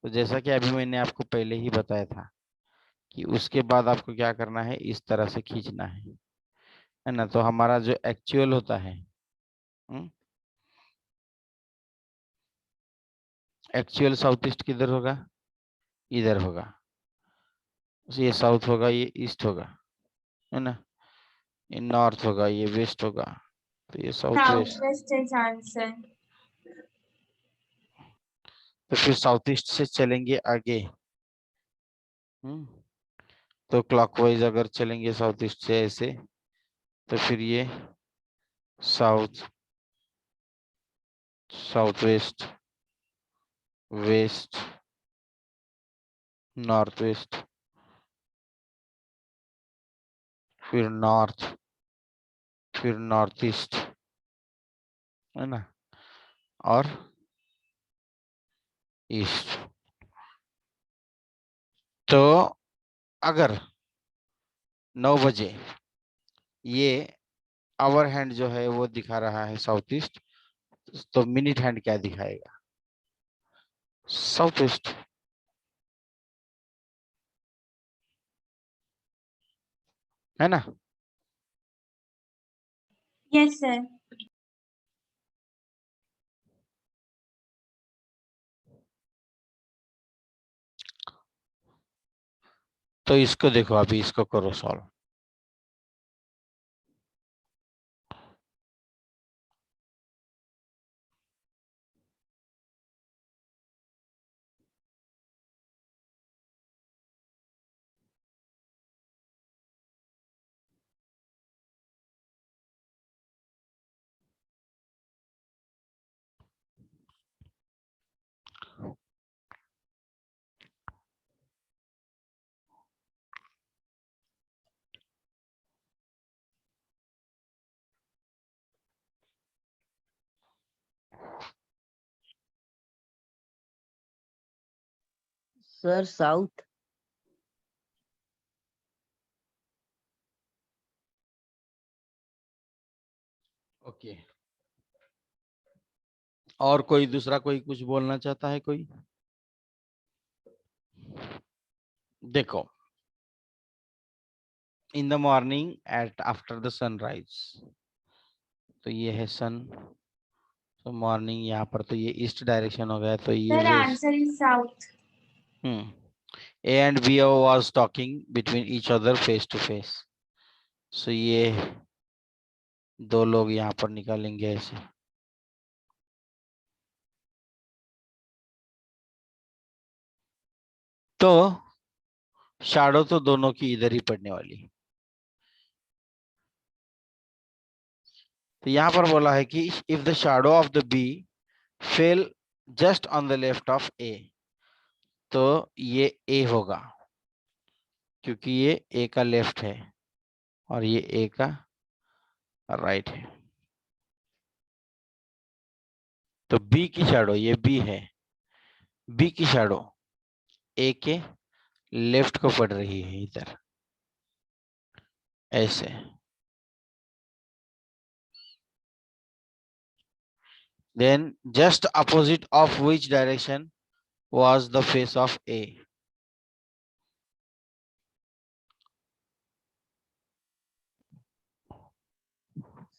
तो जैसा कि अभी मैंने आपको पहले ही बताया था कि उसके बाद आपको क्या करना है, इस तरह से खींचना है ना। तो हमारा जो एक्चुअल होता है, एक्चुअल साउथ ईस्ट किधर होगा, इधर होगा। ये साउथ होगा, ये ईस्ट होगा, है ना। ये नॉर्थ होगा, ये वेस्ट होगा, तो ये south west. Southwest is answer. तो फिर साउथ ईस्ट से चलेंगे आगे। तो क्लॉकवाइज अगर चलेंगे साउथ ईस्ट से ऐसे, तो फिर ये south, south west, west, north west, फिर नॉर्थ, फिर नॉर्थ ईस्ट, है ना, और ईस्ट। तो अगर 9 बजे ये आवर हैंड जो है वो दिखा रहा है साउथ ईस्ट, तो मिनट हैंड क्या दिखाएगा, साउथ ईस्ट, है ना। Yes, sir. तो इसको देखो, अभी इसको करो सॉल्व। Sir south. ओके, और कोई दूसरा कोई कुछ बोलना चाहता है कोई? देखो, in the morning at after the sunrise, तो ये है सन, तो मॉर्निंग यहाँ पर तो ये ईस्ट डायरेक्शन हो गया, तो ये sir west. Answer is south. A and B was talking between each other face to face, so ये दो लोग यहाँ पर निकालेंगे ऐसे। तो शैडो तो दोनों की इधर ही पड़ने वाली। तो यहाँ पर बोला है कि if the shadow of the B fell just on the left of A, तो ये ए होगा क्योंकि ये ए का लेफ्ट है और ये ए का राइट है। तो बी की शैडो, ये बी है, बी की शैडो ए के लेफ्ट को पड़ रही है इधर ऐसे। Then just opposite of which direction was the face of A?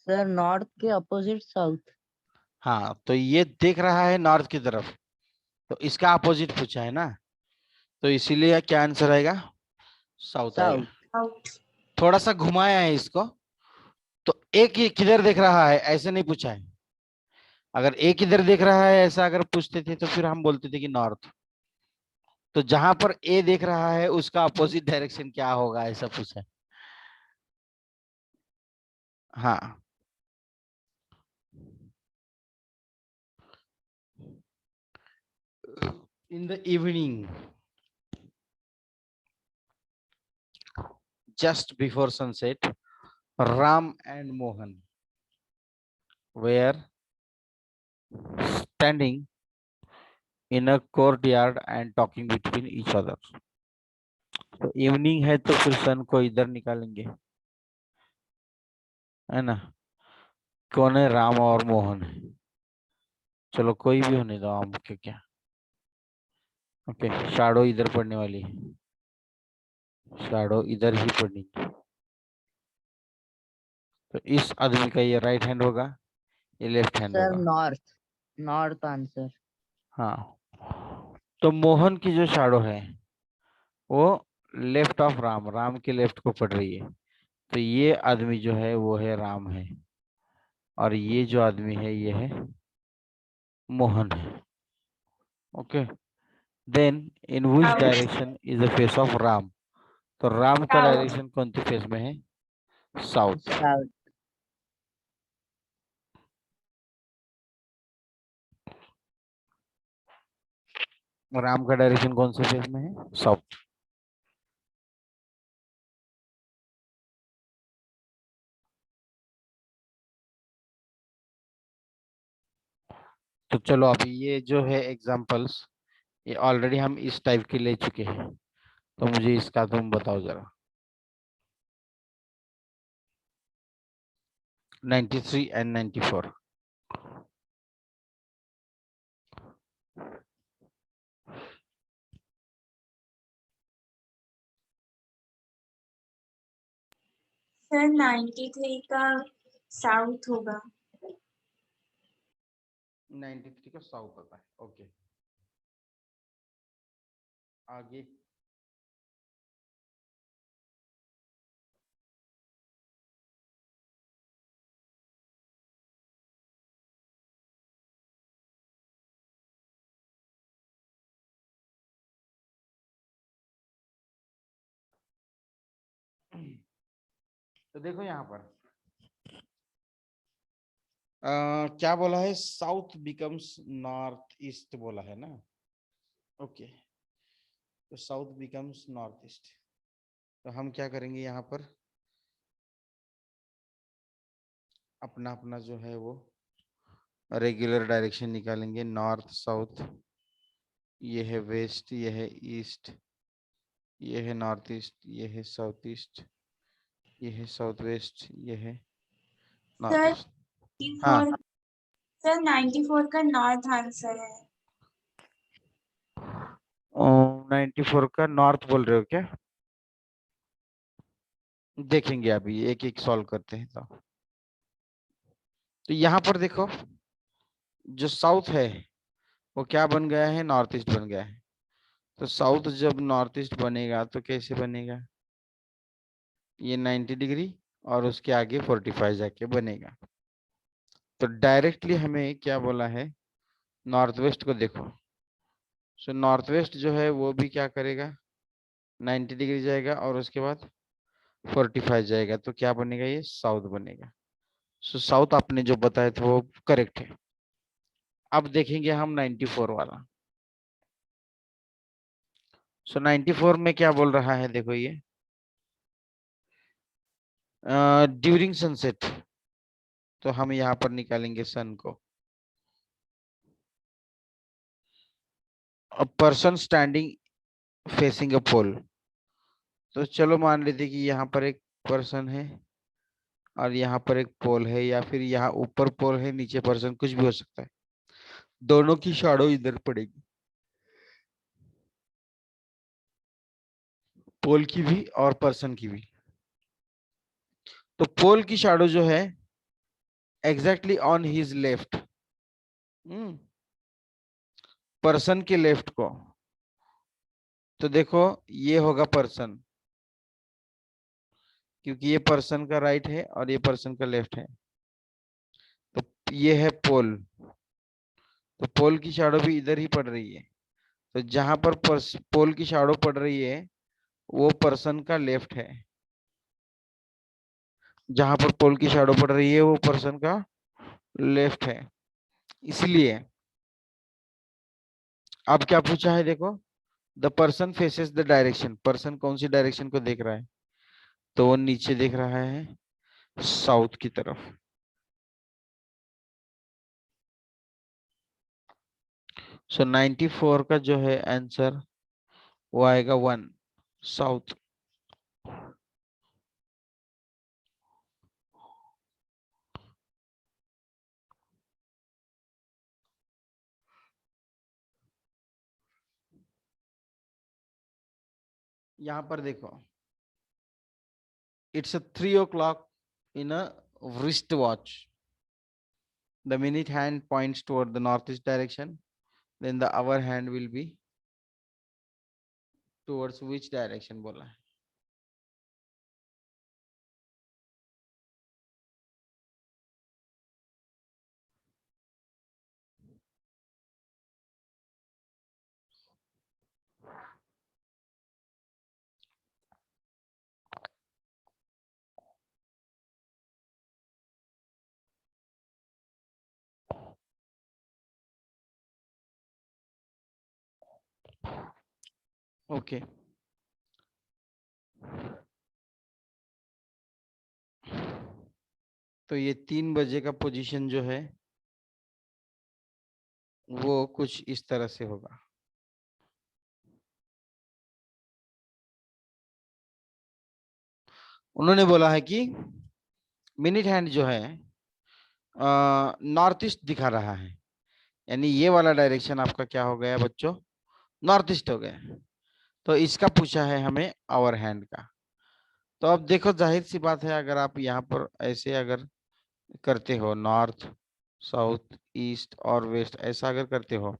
Sir north के अपोजिट साउथ। हाँ, तो ये देख रहा है नॉर्थ की तरफ, तो इसका अपोजिट पूछा है ना, तो इसीलिए क्या आंसर आएगा? साउथ आएगा। साउथ। साउथ। थोड़ा सा घुमाया है इसको, तो एक ही किधर देख रहा है ऐसे नहीं पूछा है। अगर एक किधर देख रहा है ऐसा अगर पूछते थे तो फिर हम बोलते थे कि नॉर्थ। तो जहां पर ए देख रहा है उसका अपोजिट डायरेक्शन क्या होगा ऐसा पूछा है। हाँ, in the evening, just before sunset, Ram and Mohan were standing in a courtyard and talking between each other. तो इवनिंग है तो फिर सन को इधर निकालेंगे, है ना? कौन है? राम और मोहन है। चलो कोई भी होने दो, हम क्या। ओके, शैडो इधर पड़ने वाली है, शैडो इधर ही पड़नी है। तो इस आदमी का ये राइट हैंड होगा, ये लेफ्ट हैंड सर होगा। नॉर्थ। North answer. हाँ, तो मोहन की जो शैडो है वो लेफ्ट ऑफ राम, राम के लेफ्ट को पड़ रही है, तो ये आदमी जो है वो है राम है, और ये जो आदमी है ये है मोहन है। Okay, then in which south. Direction is the face of Ram? तो राम का साउथ। डायरेक्शन कौन सी फेस में है? साउथ। साउथ। राम का डायरेक्शन कौन से फेस में है? साउथ। तो चलो अभी ये जो है एग्जांपल्स, ये ऑलरेडी हम इस टाइप के ले चुके हैं, तो मुझे इसका तुम बताओ जरा। 93 and 94। सर 93 का साउथ होगा। 93 का साउथ आता है। ओके, आगे। तो देखो यहाँ पर क्या बोला है? साउथ बिकम्स नॉर्थ ईस्ट बोला है ना। ओके, तो साउथ बिकम्स नॉर्थ ईस्ट, तो हम क्या करेंगे यहाँ पर? अपना अपना जो है वो रेगुलर डायरेक्शन निकालेंगे, नॉर्थ साउथ ये है वेस्ट, ये है ईस्ट, ये है नॉर्थ ईस्ट, ये है साउथ ईस्ट, ये है साउथ वेस्ट, ये है नॉर्थ सर ईस्ट। हाँ 94 सर 94 का नॉर्थ आंसर है। 94 का नॉर्थ बोल रहे हो क्या? देखेंगे अभी, एक एक सॉल्व करते हैं। तो यहाँ पर देखो, जो साउथ है वो क्या बन गया है, नॉर्थ ईस्ट बन गया है। तो साउथ जब नॉर्थ ईस्ट बनेगा तो कैसे बनेगा, ये 90 डिग्री और उसके आगे 45 जाके बनेगा। तो डायरेक्टली हमें क्या बोला है, नॉर्थ वेस्ट को देखो। सो नॉर्थ वेस्ट जो है वो भी क्या करेगा, 90 डिग्री जाएगा और उसके बाद 45 जाएगा, तो क्या बनेगा, ये साउथ बनेगा। सो साउथ आपने जो बताया था वो करेक्ट है। अब देखेंगे हम 94 वाला। सो 94 में क्या बोल रहा है, देखो ये ड्यूरिंग सनसेट, तो हम यहाँ पर निकालेंगे सन को। A person standing facing a pole. तो चलो मान लेते कि यहाँ पर एक पर्सन है और यहाँ पर एक पोल है, या फिर यहाँ ऊपर पोल है नीचे पर्सन, कुछ भी हो सकता है। दोनों की शैडो इधर पड़ेगी, पोल की भी और पर्सन की भी। तो पोल की शैडो जो है exactly on his left, person के लेफ्ट को। तो देखो ये होगा पर्सन, क्योंकि ये पर्सन का राइट है और ये पर्सन का लेफ्ट है। तो ये है पोल, तो पोल की शैडो भी इधर ही पड़ रही है। तो जहां पर पोल की शैडो पड़ रही है वो पर्सन का लेफ्ट है, जहां पर पोल की शैडो पड़ रही है वो पर्सन का लेफ्ट है। इसलिए अब क्या पूछा है, देखो the person faces the direction, person कौन सी डायरेक्शन को देख रहा है, तो वो नीचे देख रहा है साउथ की तरफ। सो 94 का जो है आंसर वो आएगा 1 साउथ। यहाँ पर देखो, it's 3 o'clock in a wrist watch. The minute hand points toward the northeast direction, then the hour hand will be towards which direction बोला है। ओके तो ये 3 बजे का पोजीशन जो है वो कुछ इस तरह से होगा। उन्होंने बोला है कि मिनिट हैंड जो है नॉर्थ ईस्ट दिखा रहा है, यानी ये वाला डायरेक्शन आपका क्या हो गया बच्चों, नॉर्थ ईस्ट हो गया। तो इसका पूछा है हमें आवर हैंड का। तो अब देखो जाहिर सी बात है, अगर आप यहाँ पर ऐसे अगर करते हो नॉर्थ साउथ ईस्ट और वेस्ट ऐसा अगर करते हो,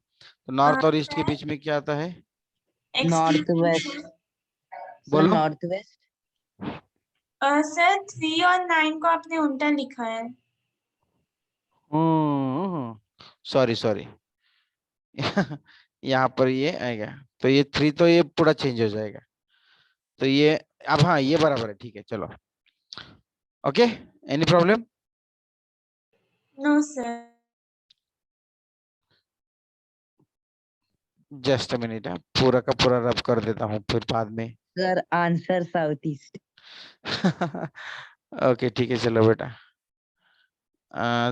तो नॉर्थ और ईस्ट के बीच में क्या आता है, नॉर्थ वेस्ट, सर बोलो। North west. सर 3 और 9 को आपने उल्टा लिखा है। सॉरी सॉरी यहाँ पर ये आएगा, तो ये 3 तो ये पूरा चेंज हो जाएगा। तो ये अब हाँ ये बराबर है, ठीक है चलो। Okay any problem? No sir. Just a minute, पूरा का पूरा रब कर देता हूँ फिर बाद में। Sir answer south east. Okay ठीक है चलो बेटा,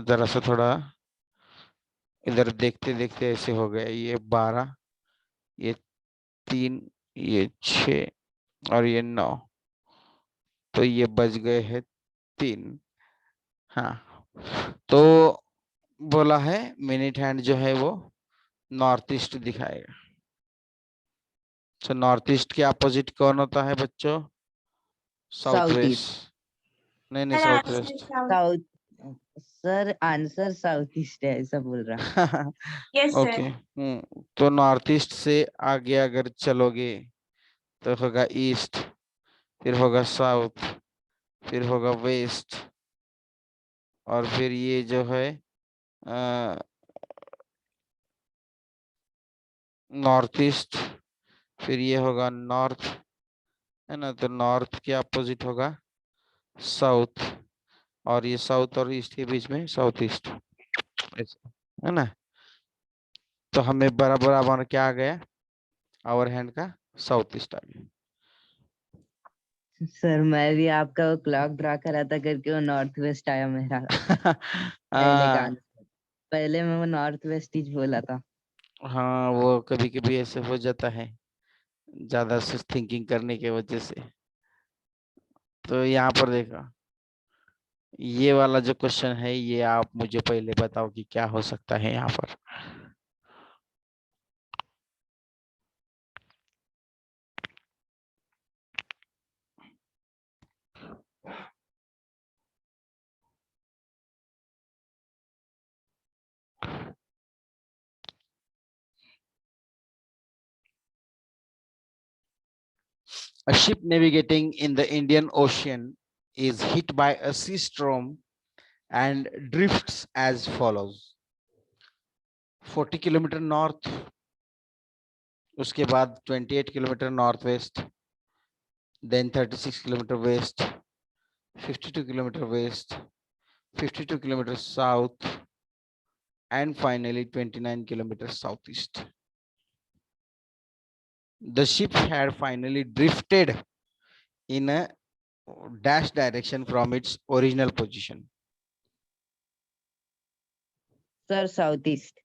जरा सा थोड़ा इधर देखते देखते ऐसे हो गया, ये 12 ये 3, ये 6 और ये 9, तो ये बच गए हैं 3। हाँ, तो बोला है मिनिट हैंड जो है वो नॉर्थ ईस्ट दिखाएगा। तो नॉर्थ ईस्ट के अपोजिट कौन होता है बच्चों? South south east. वेस्ट। नहीं sir south answer west. South sir answer south east है ऐसा बोल रहा। Yes okay. सर। तो नॉर्थ ईस्ट से आगे अगर चलोगे तो होगा ईस्ट, फिर होगा साउथ, फिर होगा वेस्ट, और फिर ये जो है नॉर्थ ईस्ट, फिर ये होगा नॉर्थ, है ना। तो नॉर्थ के अपोजिट होगा साउथ, और ये साउथ और ईस्ट के बीच में साउथ ईस्ट, है ना। तो हमें बराबर हमारा क्या आ गया? आवर हैंड का साउथ ईस्ट आ गया। सर मैं भी आपका वो क्लॉक ड्रा करा था करके वो नॉर्थ वेस्ट आया मेरा पहले का आंसर। पहले मैं वो नॉर्थ वेस्ट ही बोला था। हाँ, वो कभी कभी ऐसे हो जाता है ज्यादा से थिंकिंग करने की वजह से। तो यहाँ पर देखो, ये वाला जो क्वेश्चन है ये आप मुझे पहले बताओ कि क्या हो सकता है यहाँ पर। A ship navigating in the Indian Ocean is hit by a sea storm and drifts as follows: 40 kilometre north, उसके बाद 28 kilometre north west, then 36 kilometre west, 52 kilometre west, 52 kilometre south, and finally 29 kilometers southeast. The ship had finally drifted in a dash direction from its original position. Sir south east.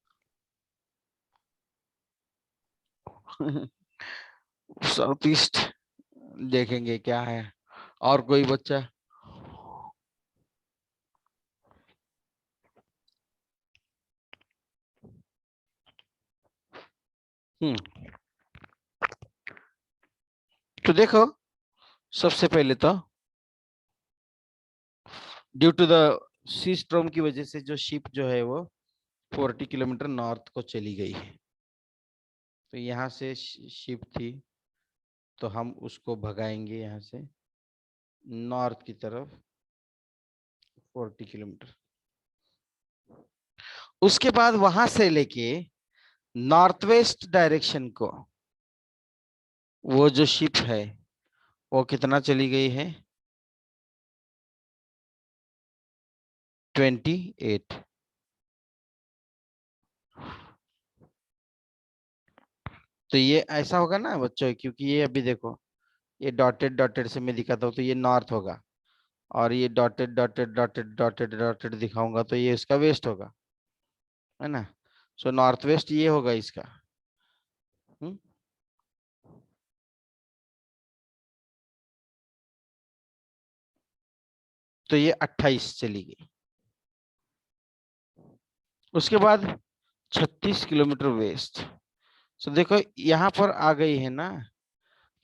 South east देखेंगे क्या है। और कोई बच्चा? तो देखो, सबसे पहले तो due to the sea storm की वजह से जो शिप जो है वो 40 किलोमीटर नॉर्थ को चली गई है। तो यहाँ से शिप थी, तो हम उसको भगाएंगे यहाँ से नॉर्थ की तरफ 40 किलोमीटर। उसके बाद वहां से लेके नॉर्थ वेस्ट डायरेक्शन को वो जो शिप है वो कितना चली गई है? 28। तो ये ऐसा होगा ना बच्चों, क्योंकि ये अभी देखो, ये डॉटेड डॉटेड से मैं दिखाता हूँ तो ये नॉर्थ होगा, और ये dotted dotted dotted dotted dotted दिखाऊंगा तो ये इसका वेस्ट होगा, है ना। सो नॉर्थ वेस्ट ये होगा इसका। तो ये 28 चली गई। उसके बाद 36 किलोमीटर वेस्ट। सो देखो यहाँ पर आ गई है ना,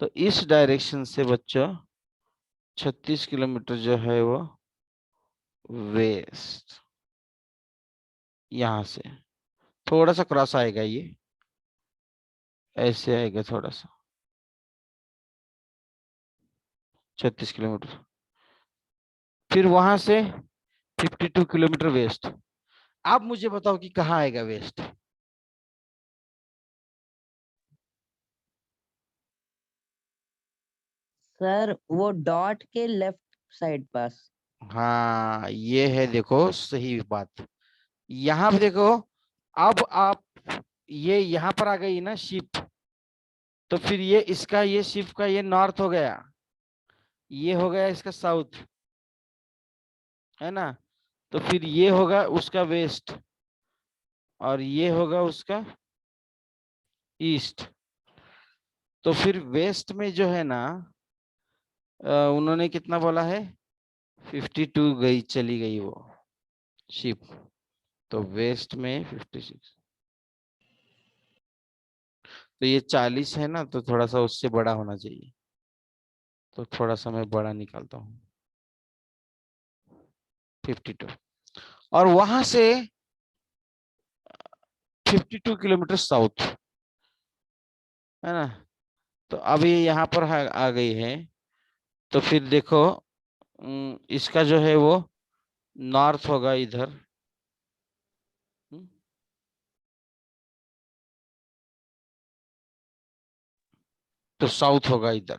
तो इस डायरेक्शन से बच्चों 36 किलोमीटर जो है वो वेस्ट, यहाँ से थोड़ा सा क्रॉस आएगा, ये ऐसे आएगा थोड़ा सा 36 किलोमीटर, फिर वहां से 52 किलोमीटर वेस्ट। आप मुझे बताओ कि कहाँ आएगा वेस्ट? सर वो डॉट के लेफ्ट साइड पास। हाँ, ये है, देखो सही बात। यहाँ पे देखो, अब आप ये यहाँ पर आ गई ना शिप, तो फिर ये इसका, ये शिप का ये नॉर्थ हो गया, ये हो गया इसका साउथ, है ना। तो फिर ये होगा उसका वेस्ट, और ये होगा उसका ईस्ट। तो फिर वेस्ट में जो है ना उन्होंने कितना बोला है 52 गई चली गई वो शिप, तो वेस्ट में 56, तो ये 40 है ना, तो थोड़ा सा उससे बड़ा होना चाहिए, तो थोड़ा सा मैं बड़ा निकालता हूँ 52, और वहां से 52 किलोमीटर साउथ है ना, तो अभी यहाँ पर आ गई है, तो फिर देखो इसका जो है वो नॉर्थ होगा इधर, हम्म, तो साउथ होगा इधर।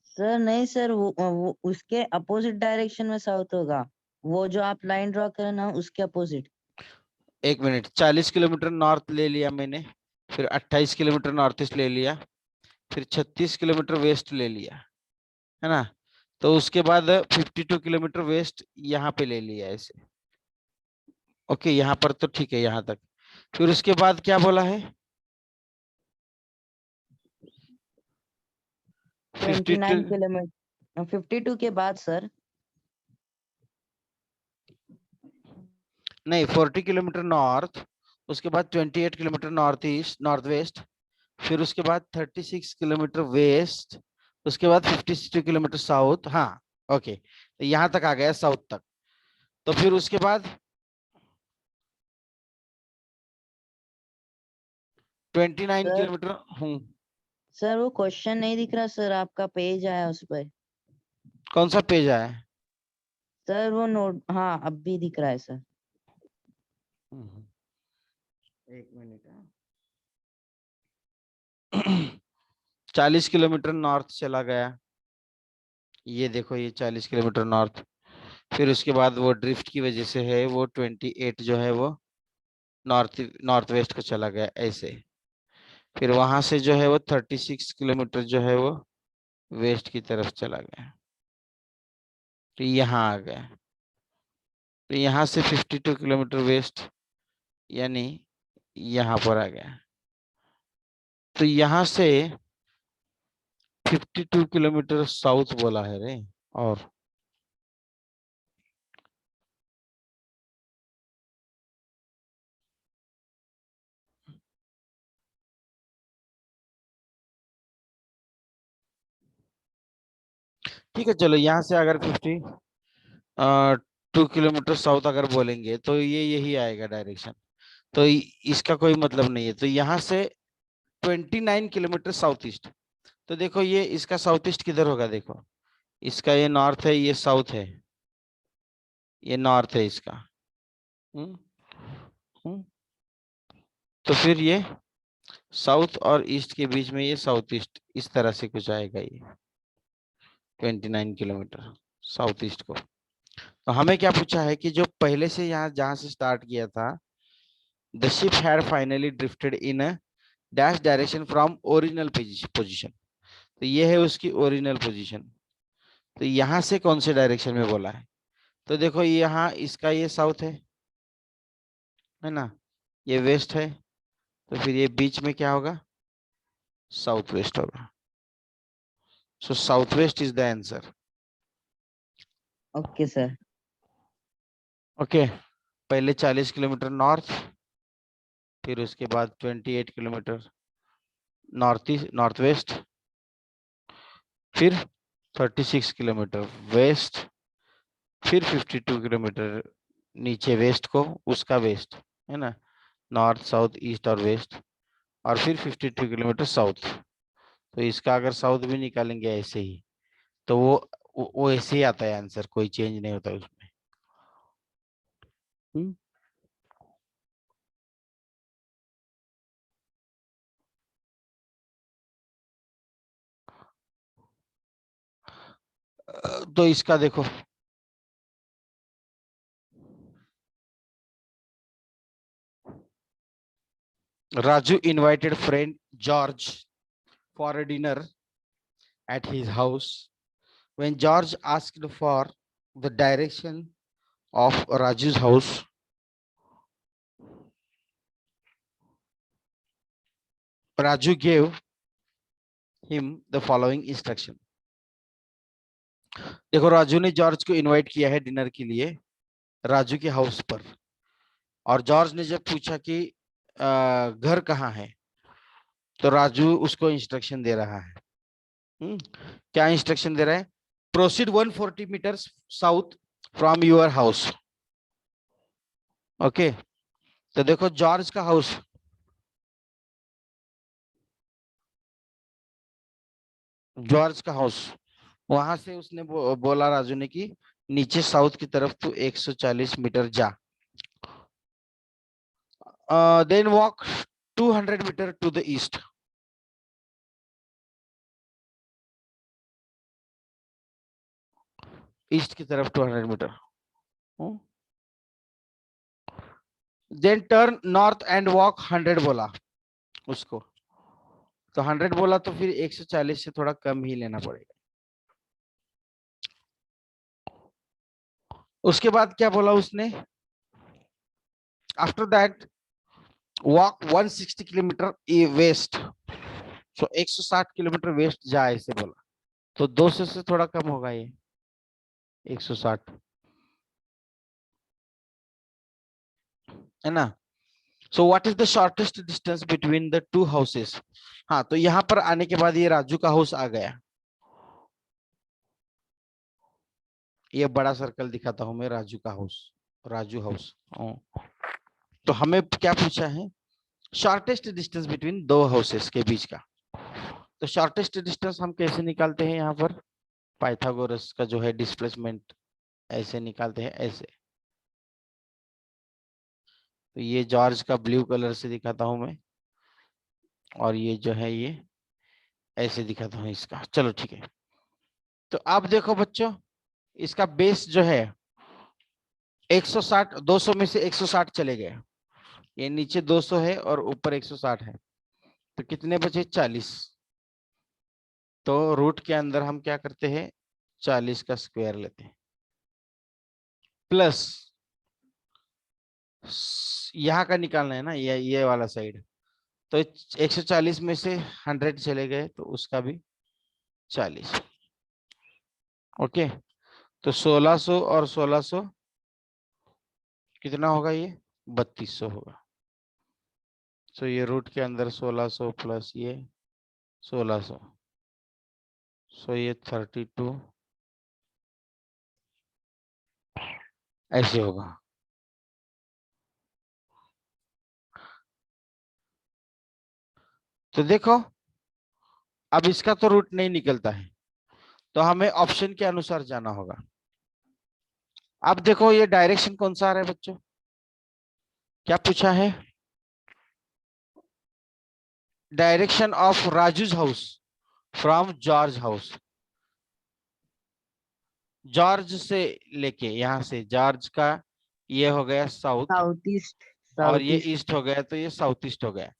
सर नहीं सर, वो उसके अपोजिट डायरेक्शन में साउथ होगा, वो जो आप लाइन ड्रॉ करें ना उसके अपोजिट। एक मिनट, 40 किलोमीटर नॉर्थ ले लिया मैंने, फिर 28 किलोमीटर नॉर्थ ईस्ट ले लिया, फिर 36 किलोमीटर वेस्ट ले लिया, है ना, तो उसके बाद 52 किलोमीटर वेस्ट यहाँ पे ले लिया ऐसे। ओके, यहाँ पर तो ठीक है यहाँ तक। फिर उसके बाद क्या बोला है 29 52, किलोमीटर 52 के बाद सर। नहीं 40 किलोमीटर नॉर्थ, उसके बाद 28 kilometre north east north west, फिर उसके बाद 36 किलोमीटर वेस्ट, उसके बाद 52 किलोमीटर साउथ। हाँ ओके, तो यहाँ तक आ गया साउथ तक, तो फिर उसके बाद 29 सर किलोमीटर। हम्म, सर वो क्वेश्चन नहीं दिख रहा सर, आपका पेज आया उस पर। कौन सा पेज आया है? सर वो नोट, हाँ अब भी दिख रहा है सर। एक मिनट 40 किलोमीटर नॉर्थ चला गया, ये देखो ये 40 किलोमीटर नॉर्थ, फिर उसके बाद वो ड्रिफ्ट की वजह से है वो 28 जो है वो नॉर्थ नॉर्थ वेस्ट को चला गया ऐसे, फिर वहां से जो है वो 36 किलोमीटर जो है वो वेस्ट की तरफ चला गया, तो यहाँ आ गया, तो यहाँ से 52 किलोमीटर वेस्ट यानी यहाँ पर आ गया, तो यहाँ से 52 किलोमीटर साउथ बोला है रे। और ठीक है, चलो यहाँ से अगर 52 किलोमीटर साउथ अगर बोलेंगे तो ये यही आएगा डायरेक्शन, तो इसका कोई मतलब नहीं है, तो यहाँ से 29 किलोमीटर साउथ ईस्ट, तो देखो ये इसका साउथ ईस्ट किधर होगा, देखो इसका ये नॉर्थ है, ये साउथ है, ये नॉर्थ है इसका। हम्म हम्म, तो फिर ये साउथ और ईस्ट के बीच में ये साउथ ईस्ट इस तरह से कुछ आएगा ये 29 किलोमीटर साउथ ईस्ट को। तो हमें क्या पूछा है कि जो पहले से यहाँ जहां से स्टार्ट किया था, the ship had finally drifted in dash direction from original position, तो ये है उसकी ओरिजिनल पोजीशन, तो यहाँ से कौन से डायरेक्शन में बोला है, तो देखो यहाँ इसका ये साउथ है ना, ये वेस्ट है, तो फिर ये बीच में क्या होगा साउथ वेस्ट होगा, so south west is the answer. Okay sir. Okay, पहले 40 किलोमीटर नॉर्थ, फिर उसके बाद 28 kilometre north east north west, फिर 36 किलोमीटर वेस्ट, फिर 52 किलोमीटर नीचे वेस्ट को उसका वेस्ट है ना, नॉर्थ साउथ ईस्ट और वेस्ट, और फिर 52 किलोमीटर साउथ, तो इसका अगर साउथ भी निकालेंगे ऐसे ही तो वो ऐसे ही आता है आंसर, कोई चेंज नहीं होता उसमें। हम्म, तो इसका देखो Raju invited friend George for a dinner at his house. When George asked for the direction of Raju's house, Raju gave him the following instruction. देखो राजू ने जॉर्ज को इनवाइट किया है डिनर के लिए राजू के हाउस पर, और जॉर्ज ने जब पूछा कि घर कहाँ है, तो राजू उसको इंस्ट्रक्शन दे रहा है। क्या इंस्ट्रक्शन दे रहा है? Proceed 140 metres south from your house. Okay, तो देखो जॉर्ज का हाउस, जॉर्ज का हाउस, वहां से उसने बोला राजू ने कि नीचे साउथ की तरफ तू 140 मीटर जा, then walk 200 metre to the east. East की तरफ 200 metre, then turn north and walk 100 बोला उसको, तो 100 बोला तो फिर 140 से थोड़ा कम ही लेना पड़ेगा। उसके बाद क्या बोला उसने? After that walk 160 kilometre west, तो 160 किलोमीटर वेस्ट जा, ऐसे बोला, तो 200 से थोड़ा कम होगा ये 160, है ना। So what is the shortest distance between the two houses? हाँ, तो यहाँ पर आने के बाद ये राजू का हाउस आ गया, ये बड़ा सर्कल दिखाता हूं मैं, राजू का हाउस, राजू हाउस। तो हमें क्या पूछा है? शॉर्टेस्ट डिस्टेंस बिटवीन दो हाउसेस के बीच का। तो शॉर्टेस्ट डिस्टेंस हम कैसे निकालते हैं? यहाँ पर पाइथागोरस का जो है डिस्प्लेसमेंट ऐसे निकालते हैं, ऐसे। तो ये जॉर्ज का ब्लू कलर से दिखाता हूं मैं, और ये जो है ये ऐसे दिखाता हूं इसका। चलो ठीक है, तो आप देखो बच्चों, इसका बेस जो है 160, 200 में से 160 चले गए, ये नीचे 200 है और ऊपर 160 है, तो कितने बचे? 40। तो रूट के अंदर हम क्या करते हैं? 40 का स्क्वायर लेते हैं, प्लस यहाँ का निकालना है ना, ये वाला साइड, तो 140 में से 100 चले गए तो उसका भी 40। ओके, तो 1600 और 1600 कितना होगा? ये 3200 होगा। तो ये रूट के अंदर 1600 प्लस ये 1600, सो ये 32 ऐसे होगा। तो देखो अब इसका तो रूट नहीं निकलता है, तो हमें ऑप्शन के अनुसार जाना होगा। अब देखो ये डायरेक्शन कौन सा आ रहा है बच्चों? क्या पूछा है? Direction of Raju's house from George house. George से लेके यहाँ से जॉर्ज का ये हो गया साउथ, साउथ ईस्ट, और ये साउथ ईस्ट। ईस्ट हो गया, तो ये साउथ ईस्ट हो गया।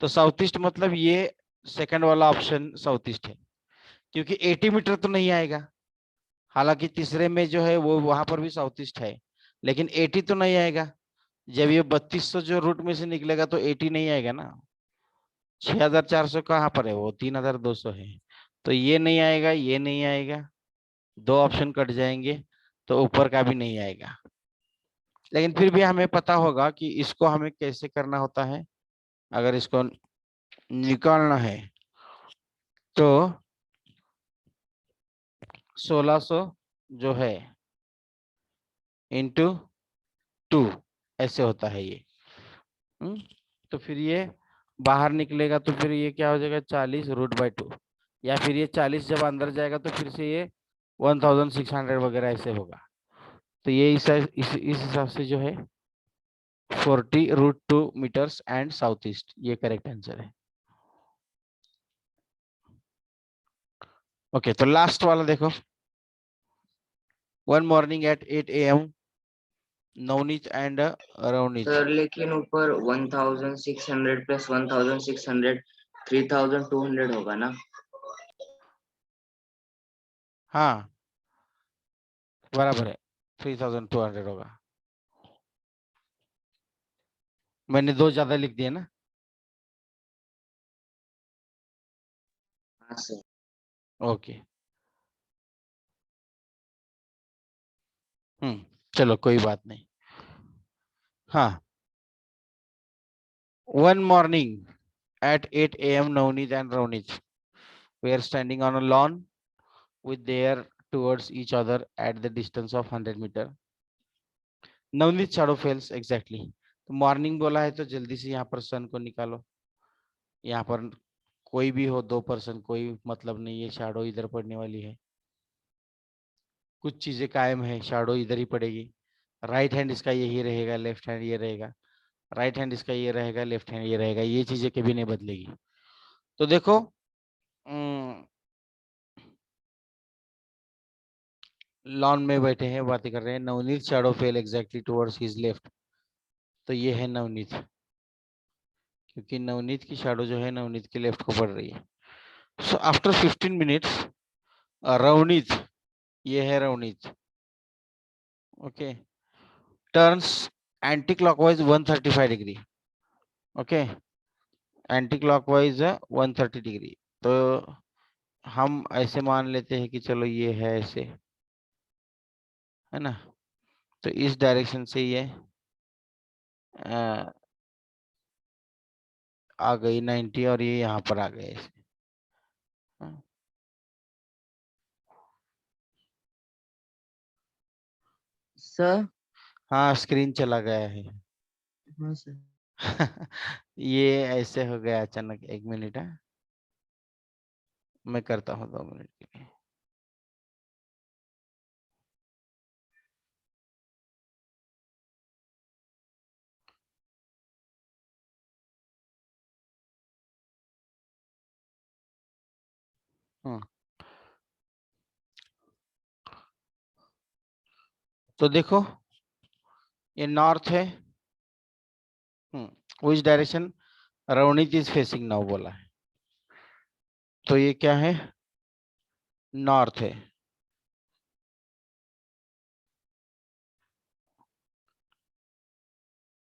तो साउथ ईस्ट मतलब ये सेकंड वाला ऑप्शन साउथ ईस्ट है, क्योंकि 80 मीटर तो नहीं आएगा। हालांकि तीसरे में जो है वो वहां पर भी साउथ ईस्ट है, लेकिन 80 तो नहीं आएगा। जब ये 3200 जो रूट में से निकलेगा तो 80 नहीं आएगा ना। 6400 कहाँ पर है? वो 3200 है, तो ये नहीं आएगा, ये नहीं आएगा, दो ऑप्शन कट जाएंगे, तो ऊपर का भी नहीं आएगा। लेकिन फिर भी हमें पता होगा कि इसको हमें कैसे करना होता है। अगर इसको निकालना है तो 1600 जो है इंटू 2 ऐसे होता है ये। तो फिर ये बाहर निकलेगा, तो फिर ये क्या हो जाएगा? 40 रूट बाई 2, या फिर ये 40 जब अंदर जाएगा तो फिर से ये 1600 वगैरह ऐसे होगा। तो ये इस हिसाब से जो है 40 root 2 metres and south east, ये करेक्ट आंसर है। ओके, तो लास्ट वाला देखो। One morning at 8 AM Navneet and Ravneet. Sir लेकिन ऊपर 1600 प्लस 1600 3200 होगा ना? हाँ बराबर है, 3200 होगा। मैंने दो ज्यादा लिख दिए ना। हाँ सर। ओके। चलो कोई बात नहीं। हाँ, one morning at 8 a.m. Navneet and Ravneet were standing on a lawn with their towards each other at the distance of 100 meter. Navneet shadow fails exactly. तो मॉर्निंग बोला है तो जल्दी से यहाँ पर सन को निकालो। यहाँ पर कोई भी हो, 2% कोई मतलब नहीं है, शैडो इधर पड़ने वाली है। कुछ चीजें कायम है, शैडो इधर ही पड़ेगी। राइट हैंड इसका यही रहेगा, लेफ्ट हैंड ये रहेगा। राइट हैंड इसका ये रहेगा, लेफ्ट हैंड ये रहेगा। ये चीजें कभी नहीं बदलेगी। तो देखो, लॉन में बैठे हैं, बातें कर रहे हैं। Navneet shadow fail exactly towards his left. तो ये है नवनीत, क्योंकि नवनीत की शैडो जो है नवनीत के लेफ्ट को पड़ रही है। सो आफ्टर 15 मिनट्स रवनीत, ये है Ravneet, okay, turns anti clockwise 135 degree. Okay, anti clockwise 130 degree. तो हम ऐसे मान लेते हैं कि चलो ये है ऐसे, है ना। तो इस डायरेक्शन से ये आ गई 90 और ये यहाँ पर आ गए ऐसे। सर। हाँ, स्क्रीन चला गया है। हाँ सर। ये ऐसे हो गया अचानक। 1 मिनट है, मैं करता हूँ 2 मिनट के लिए। तो देखो, ये नॉर्थ है। Which direction Ravneet is facing now बोला है, तो ये क्या है, नॉर्थ है।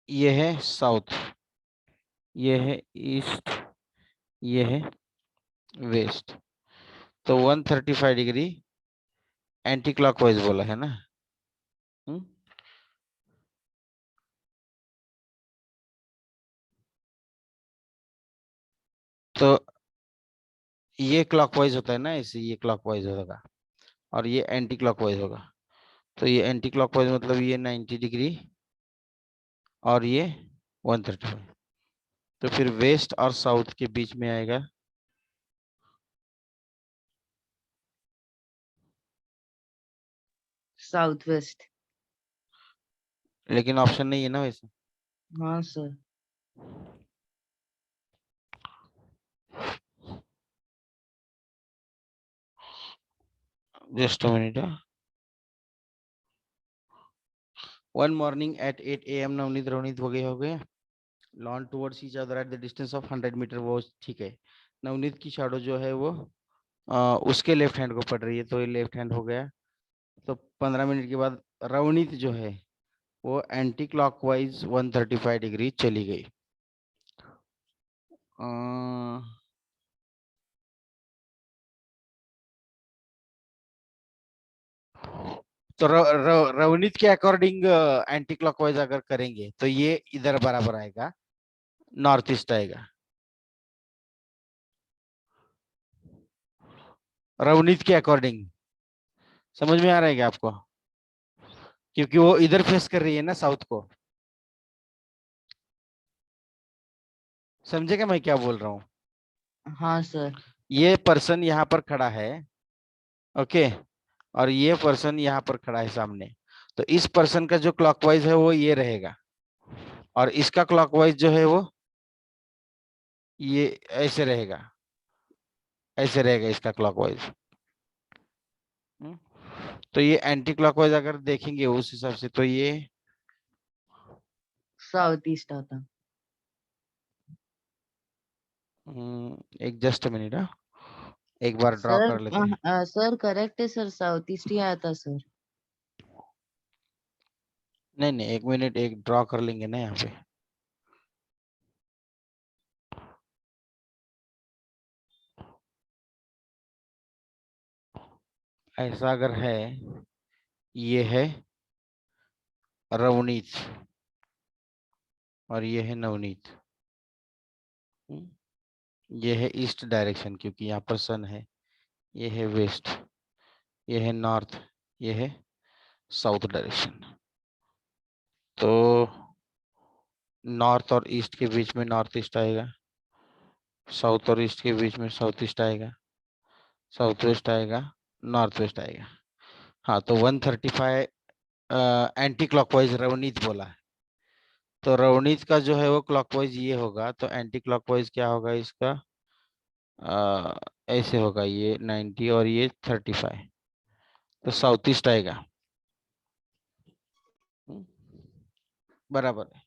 ये है साउथ, ये है ईस्ट, ये है वेस्ट। तो 135 डिग्री एंटी क्लॉकवाइज बोला है ना। तो ये क्लॉकवाइज होता है ना, ऐसे ये क्लॉकवाइज होगा और ये एंटी क्लॉकवाइज होगा। तो ये एंटी क्लॉकवाइज मतलब ये 90 डिग्री और ये 135। तो फिर वेस्ट और साउथ के बीच में आएगा साउथ वेस्ट। लेकिन ऑप्शन नहीं है ना वैसे। हाँ sir. Just a minute. One morning at 8 a.m. Navneet Ravneet हो गए lawn towards each other at the distance of 100 metre. वो ठीक है। नवनीत की शैडो जो है वो उसके लेफ्ट हैंड को पड़ रही है, तो ये लेफ्ट हैंड हो गया। तो 15 मिनट के बाद रवनीत जो है वो एंटी क्लॉकवाइज 135 डिग्री चली गई। तो रवनीत के अकॉर्डिंग एंटी क्लॉकवाइज अगर करेंगे तो ये इधर बराबर आएगा, नॉर्थ ईस्ट आएगा। रवनीत के अकॉर्डिंग समझ में आ रहा है क्या आपको, क्योंकि वो इधर फेस कर रही है ना साउथ को। समझे क्या मैं क्या बोल रहा हूँ। हाँ सर। ये पर्सन यहाँ पर खड़ा है, ओके, और ये पर्सन यहाँ पर खड़ा है सामने। तो इस पर्सन का जो क्लॉकवाइज है वो ये रहेगा और इसका क्लॉकवाइज जो है वो ये ऐसे रहेगा, ऐसे रहेगा इसका क्लॉकवाइज। तो ये एंटी क्लॉकवाइज अगर देखेंगे उस हिसाब से तो ये साउथ ईस्ट आता। एक जस्ट मिनट, एक बार ड्रॉ सर कर लेते हैं। सर करेक्ट है सर, साउथ ईस्ट ही आया था सर। नहीं नहीं, 1 मिनट, एक ड्रॉ कर लेंगे ना यहाँ पे। ऐसा अगर है, ये है रवनीत और ये है नवनीत। ये है ईस्ट डायरेक्शन क्योंकि यहाँ पर सन है, ये है वेस्ट, ये है नॉर्थ, ये है साउथ डायरेक्शन। तो नॉर्थ और ईस्ट के बीच में नॉर्थ ईस्ट आएगा, साउथ और ईस्ट के बीच में साउथ ईस्ट आएगा, साउथ वेस्ट आएगा, नॉर्थ वेस्ट आएगा। हाँ, तो 135 एंटी क्लॉकवाइज रवनीत बोला है। तो रवनीत का जो है वो क्लॉकवाइज ये होगा, तो एंटी क्लॉकवाइज क्या होगा इसका, ऐसे होगा, ये 90 और ये 35, तो साउथ ईस्ट आएगा। बराबर है।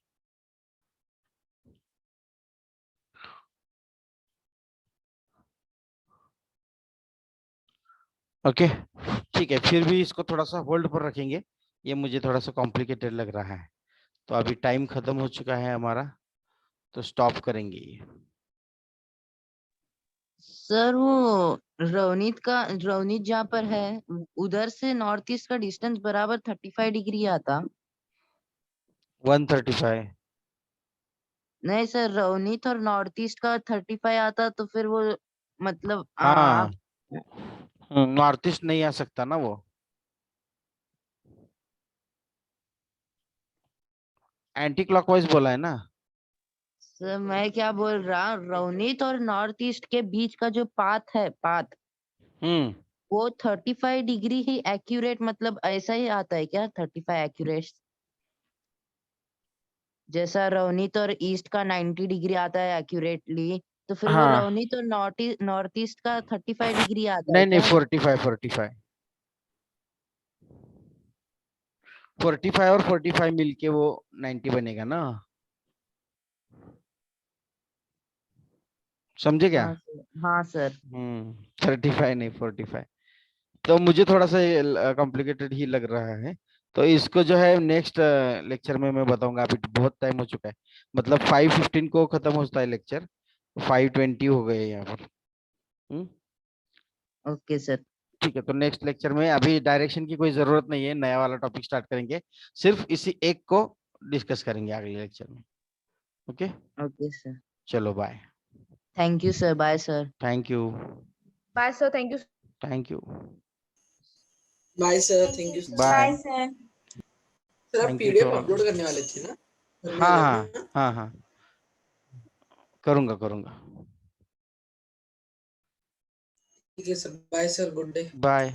ओके, ठीक है, फिर भी इसको थोड़ा सा होल्ड पर रखेंगे, ये मुझे थोड़ा सा कॉम्प्लिकेटेड लग रहा है। तो अभी टाइम खत्म हो चुका है हमारा, तो स्टॉप करेंगे ये। सर वो रवनीत जहाँ पर है उधर से नॉर्थ ईस्ट का डिस्टेंस बराबर 35 डिग्री आता। 135। नहीं सर, रवनीत और नॉर्थ ईस्ट का 35 आता तो फिर वो मतलब हाँ, नॉर्थ ईस्ट नहीं आ सकता ना वो, एंटी क्लॉकवाइज बोला है ना। सर मैं क्या बोल रहा, रवनीत और नॉर्थ ईस्ट के बीच का जो पाथ है, पाथ हम्म, वो 35 डिग्री ही एक्यूरेट, मतलब ऐसा ही आता है क्या 35 एक्यूरेट? जैसा रवनीत और ईस्ट का 90 डिग्री आता है एक्यूरेटली, तो फिर वो हाँ, रवनीत और नॉर्थ ईस्ट का 35 डिग्री आता है नहीं नहीं, क्या? 45 और 45 मिलके वो 90 बनेगा ना, समझे क्या। हाँ सर, हाँ सर। 35 नहीं 45। तो मुझे थोड़ा सा कॉम्प्लिकेटेड ही लग रहा है, तो इसको जो है नेक्स्ट लेक्चर में मैं बताऊंगा। अभी बहुत टाइम हो चुका है, मतलब 5:15 को खत्म होता है लेक्चर, 5:20 हो गए यहाँ पर। Okay sir. ठीक है, तो नेक्स्ट लेक्चर में, अभी डायरेक्शन की कोई जरूरत नहीं है, नया वाला टॉपिक स्टार्ट करेंगे, सिर्फ इसी एक को डिस्कस करेंगे अगले लेक्चर में। ओके, ओके सर, चलो bye. Thank you sir, bye sir. Thank you. Bye, sir. Thank you. Thank you. Bye sir, thank you sir. Bye. Bye sir. Sir आप thank you PDF too. Upload करने वाले थे ना, करने हाँ वाले हाँ हैं ना? हाँ हाँ, करूंगा करूंगा। ठीक है sir, bye sir, good day. Bye.